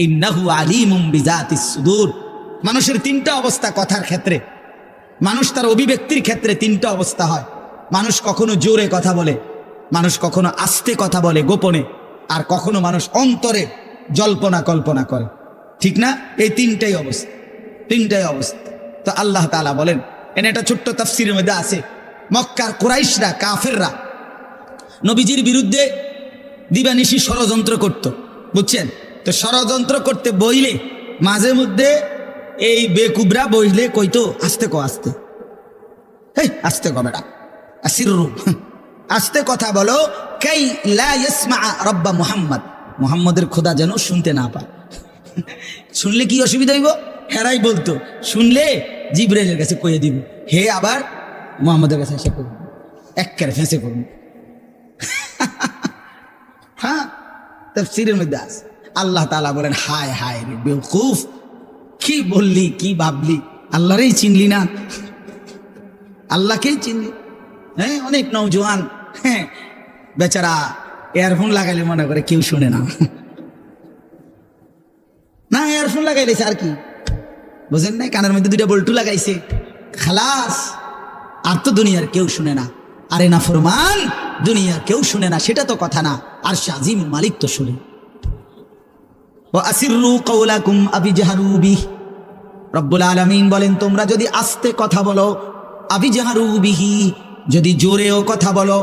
ইন্নাহু আলিমুম বিযাতিস সুদূর। মানুষের 3টা অবস্থা কথার ক্ষেত্রে, মানুষ তার অভিব্যক্তির ক্ষেত্রে 3টা অবস্থা হয়। মানুষ কখনো জোরে কথা বলে, মানুষ কখনো আস্তে কথা বলে গোপনে, আর কখনো মানুষ অন্তরে জল্পনা কল্পনা করে, ঠিক না? এই 3টাই অবস্থা। তো আল্লাহ তাআলা বলেন, এনে একটা ছোট্ট তাফসীরের মধ্যে আছে, মক্কার কুরাইশরা, কাফেররা নবীজির বিরুদ্ধে দিবানিশি ষড়যন্ত্র করত, বুঝছেন? তো ষড়যন্ত্র করতে বইলে মাঝে মধ্যে এই বেকুবরা বইলে কইতো আস্তে কো, আস্তে, এই আস্তে কো বেটা, আসিররু, আস্তে কথা বলো, কাই লা ইয়াসমা রব্বা মুহাম্মদ, মুহাম্মদের খোদা যেন শুনতে না পায়। শুনলে কি অসুবিধা হইব? হেরাই বলতো শুনলে জিবরাইলের কাছে কইয়ে দিব, হে আবার মুহাম্মদের কাছে এসে করবো, একেবারে ফেঁসে করবো। হ্যাঁ, তাফসীরের মধ্যে আছে আল্লাহ তাআলা বলেন, হায় হায় রে বেওকুফ, কি বললি, কি ভাবলি, আল্লাহরেই চিনলি না, আল্লাহকেই চিনলি। হ্যাঁ, অনেক নওজোয়ান হ্যাঁ বেচারা ইয়ারফোন লাগাইলে মনে করে কেউ শুনে না, না ইয়ারফোন লাগাইলেছে আর কি, বুঝেন নাই, কানের মধ্যে দুইটা বল্টু লাগাইছে, খালাস, আর তো দুনিয়ার কেউ শুনে না। আরে না ফরমান, দুনিয়ার কেউ শুনে না সেটা তো কথা না, আর শাজিম মালিক তো শুনে। ওয়া আসিররু কাওলাকুম আবিজহারু বিহি, রব্বুল আলামিন বলেন তোমরা যদি আস্তে কথা বলো, আবিজহারু বিহি, যদি জোরেও কথা বলো,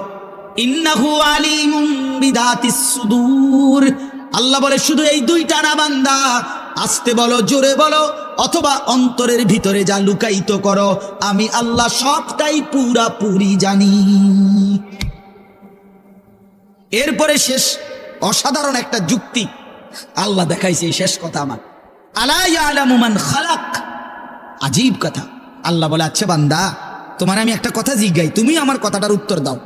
ইন্নাহু আলিমুম বিদাতিস সুদূর, আল্লাহ বলে শুধু এই দুইটা না বান্দা, আস্তে বলো, জোরে বলো, অথবা অন্তরের ভিতরে যা লুকায়িত করো, আমি আল্লাহ সবটাই পুরাপুরি জানি। এরপরে শেষ অসাধারণ একটা যুক্তি আল্লাহ দেখাইছে, এই শেষ কথা আমার, আলা ইয়ালামু মান খালাক, আজীব কথা। আল্লাহ বলে আচ্ছা বান্দা, তোমার আমি একটা কথা জিজ্ঞাই, তুমি আমার কথাটার উত্তর দাও।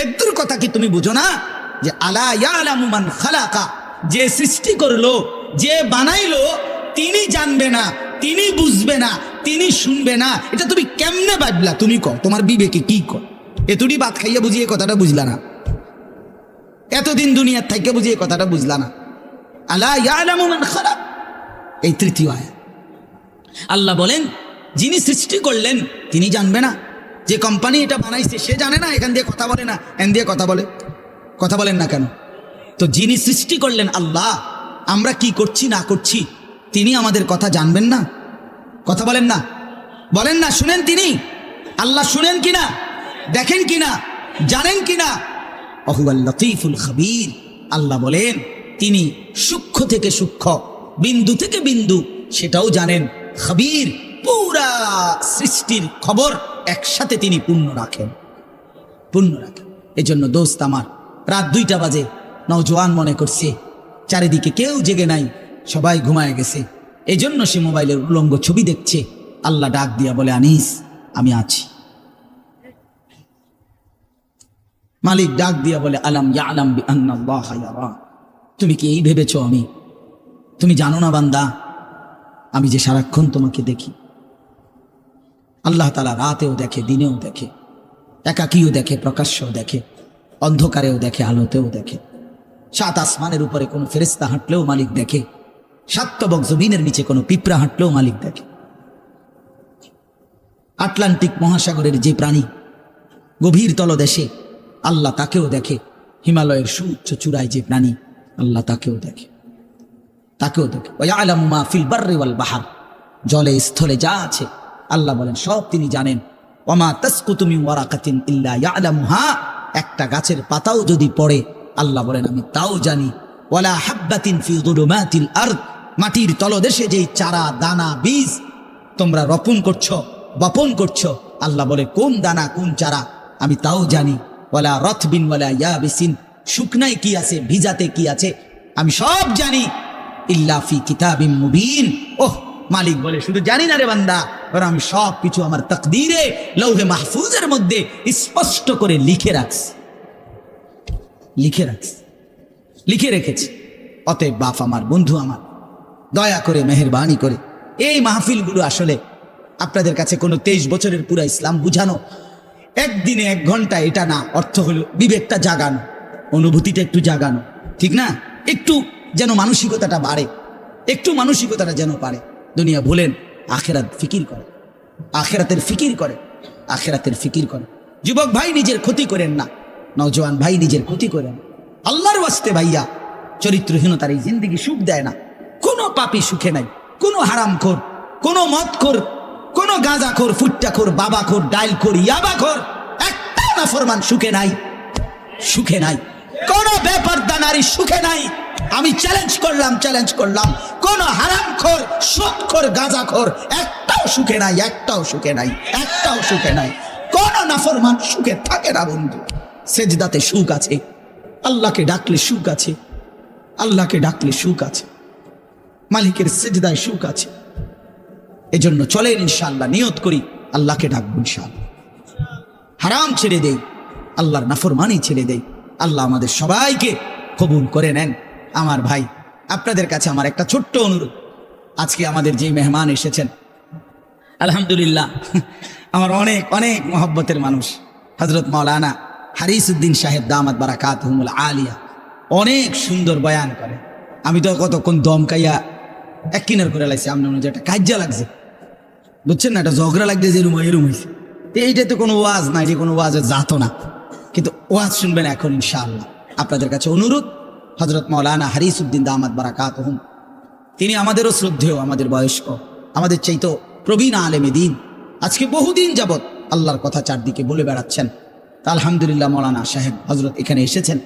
একদূর কথা কি তুমি বুঝো না যে আলা ইয়ালামু মান খালাকা, যে সৃষ্টি করলো, যে বানাইলো, তিনি জানবে না, তিনি বুঝবে না, তিনি শুনবে না, এটা তুমি কেমনে ভাবলা? তুমি কও, তোমার বিবেকে কি কর? এতটি ভাত খাইয়া বুঝিয়ে কথাটা বুঝলা না, এতদিন দুনিয়ার থেকে বুঝিয়ে কথাটা বুঝলা না। আলা ইয়ালামু মান খালাক, এই তৃতীয় আয়াত। আল্লাহ বলেন যিনি সৃষ্টি করলেন তিনি জানবে না? যে কোম্পানি এটা বানাইছে সে জানে না এখান দিয়ে কথা বলে না, এখান দিয়ে কথা বলে? কথা বলেন না কেন? তো যিনি সৃষ্টি করলেন আল্লাহ, আমরা কি করছি না করছি তিনি আমাদের কথা জানবেন না? কথা বলেন না, বলেন না, শুনেন তিনি? আল্লাহ শুনেন কিনা, দেখেন কিনা, জানেন কিনা? ওহুয়াল লতীফুল খবীর, আল্লাহ বলেন তিনি সূক্ষ্ম থেকে সূক্ষ্ম, বিন্দু থেকে বিন্দু সেটাও জানেন। খবীর, পুরা সৃষ্টির খবর একসাথে তিনি পূর্ণ রাখেন, পূর্ণ রাখেন। এজন্য দোস্ত আমার, রাত 2টা বাজে, নওজোয়ান মনে করছে চারিদিকে কেউ জেগে নাই, সবাই ঘুমায় গেছে, এই জন্য সে মোবাইলের উলঙ্গ ছবি দেখছে। আল্লাহ ডাক দিয়া বলে, আনিস আমি আছি। মালিক ডাক দিয়া বলে, আলাম ইয়ালাম বিআন্নাল্লাহা ইয়ারা, তুমি কি এই ভেবেছ তুমি জানো না বান্দা, আমি যে সারাক্ষণ তোমাকে দেখি। আল্লাহ তাআলা রাতেও দেখে, দিনেও দেখে, একাকীও দেখে, প্রকাশ্যও দেখে, অন্ধকারেও দেখে, আলোতেও দেখে। 7 আসমানের উপরে কোনো ফেরেশতা হাঁটলেও মালিক দেখে, 7 তবক জমিনের নিচে কোনো পিঁপড়া হাঁটলেও মালিক দেখে। আটলান্টিক মহাসাগরের যে প্রাণী গভীর তলদেশে, আল্লাহ তাকেও দেখে। হিমালয়ের সুউচ্চ চূড়ায় যে প্রাণী, আল্লাহ তাকেও দেখে, তাকেও দেখে। ওয়া ইয়ালামু মা ফিল বাররি ওয়াল বাহর, জলে স্থলে যা আছে আল্লাহ বলেন সব তিনি জানেন। ওয়া মা তাসকুতু মিন ওয়ারাকাতিন ইল্লা ইয়ালামুহা, একটা গাছের পাতাও যদি পড়ে আল্লাহ বলেন আমি তাও জানি। ওয়ালা হাব্বাতিন ফি যুলুমাতিল আরদ, মাটির তলদেশে যেই চারা দানা বীজ তোমরা রোপণ করছো, বপন করছো, আল্লাহ বলে কোন দানা কোন চারা আমি তাও জানি। ওয়ালা রাতবিন ওয়ালা ইয়াবিসিন, শুকনায় কি আছে, ভিজাতে কি আছে আমি সব জানি। ইল্লা ফি কিতাবিম মুবিন, ওহ মালিক বলে শুধু জানি না রে বান্দা, বরং আমি সব কিছু আমার তাকদীরে লৌহে মাহফুজের মধ্যে স্পষ্ট করে লিখে রাখছি, লিখে রাখছি, লিখে রেখেছি। অতএব বাপ আমার, বন্ধু আমার, দয়া করে মেহেরবানি করে এই মাহফিলগুলো আসলে আপনাদের কাছে কোনো 23 বছরের পুরা ইসলাম বুঝানো, একদিনে 1 ঘন্টা, এটা না। অর্থ হলো বিবেকটা জাগানো, অনুভূতিটা একটু জাগানো, ঠিক না? একটু যেন মানসিকতাটা বাড়ে, একটু মানসিকতাটা যেন পারে। দুনিয়া ভুলেন, আখেরাত ফিকির করে, আখেরাতের ফিকির করে, আখেরাতের ফিকির করে। যুবক ভাই নিজের ক্ষতি করেন না, নওজোয়ান ভাই নিজের ক্ষতি করেন। আল্লাহর ওয়াস্তে ভাইয়া, চরিত্রহীনতার এই জিন্দেগি সুখ দেয় না। কোনো পাপী সুখে নাই, কোনো হারামখোর, কোনো মদখোর, কোনো গাঁজাখোর, ফুট্টাখোর, বাবাখোর, ডাইলখোর, ইয়াবাখোর, একটা নাফরমান সুখে নাই, সুখে নাই। কোনো বেপরদা নারী সুখে নাই। আমি চ্যালেঞ্জ করলাম, কোন হারামখোর, সুদখোর, গাঁজাখোর একটাও সুখে নাই, একটাও সুখে নাই, একটাও সুখে নাই। কোন নাফরমান সুখে থাকে না বন্ধু। সেজদাতে সুখ আছে, আল্লাহকে ডাকলে সুখ আছে, আল্লাহকে ডাকলে সুখ আছে, মালিকের সেজদায় সুখ আছে। এজন্য চলেন ইনশাআল্লাহ নিয়ত করি আল্লাহকে ডাকবো ইনশাআল্লাহ। হারাম ছেড়ে দেই, আল্লাহর নাফরমানি ছেড়ে দেই। আল্লাহ আমাদের সবাইকে কবুল করে নেন। আমার ভাই, আপনাদের কাছে আমার একটা ছোট্ট অনুরোধ, আজকে আমাদের যে মেহমান এসেছেন, আলহামদুলিল্লাহ আমার অনেক অনেক মহব্বতের মানুষ হযরত মাওলানা হারিসউদ্দিন সাহেব দামাত বারাকাতুহুমুল আলিয়া, অনেক সুন্দর বয়ান করে। আমি তো কতক্ষণ দমকাইয়া এক কিনার করে লাগছে, আপনার মনে একটা কাজ্জা লাগছে, বুঝছেন না, একটা ঝগড়া লাগছে যে এরুম হয়েছে। এইটা তো কোনো ওয়াজ না, এটা কোনো ওয়াজের জাতো না, কিন্তু ওয়াজ শুনবেন এখন ইনশাআল্লাহ। আপনাদের কাছে অনুরোধ, হযরত মাওলানা হারিসউদ্দিন দামাত বারাকাতুহুম, তিনি আমাদেরও শ্রদ্ধেয়, আমাদের বয়স্ক, আমাদের চাইতো প্রবীণ আলেমে দ্বীন। আজকে বহুদিন যাবৎ আল্লাহর কথা চারদিকে বলে বেড়াচ্ছেন। তা আলহামদুলিল্লাহ মাওলানা সাহেব হযরত এখানে এসেছেন।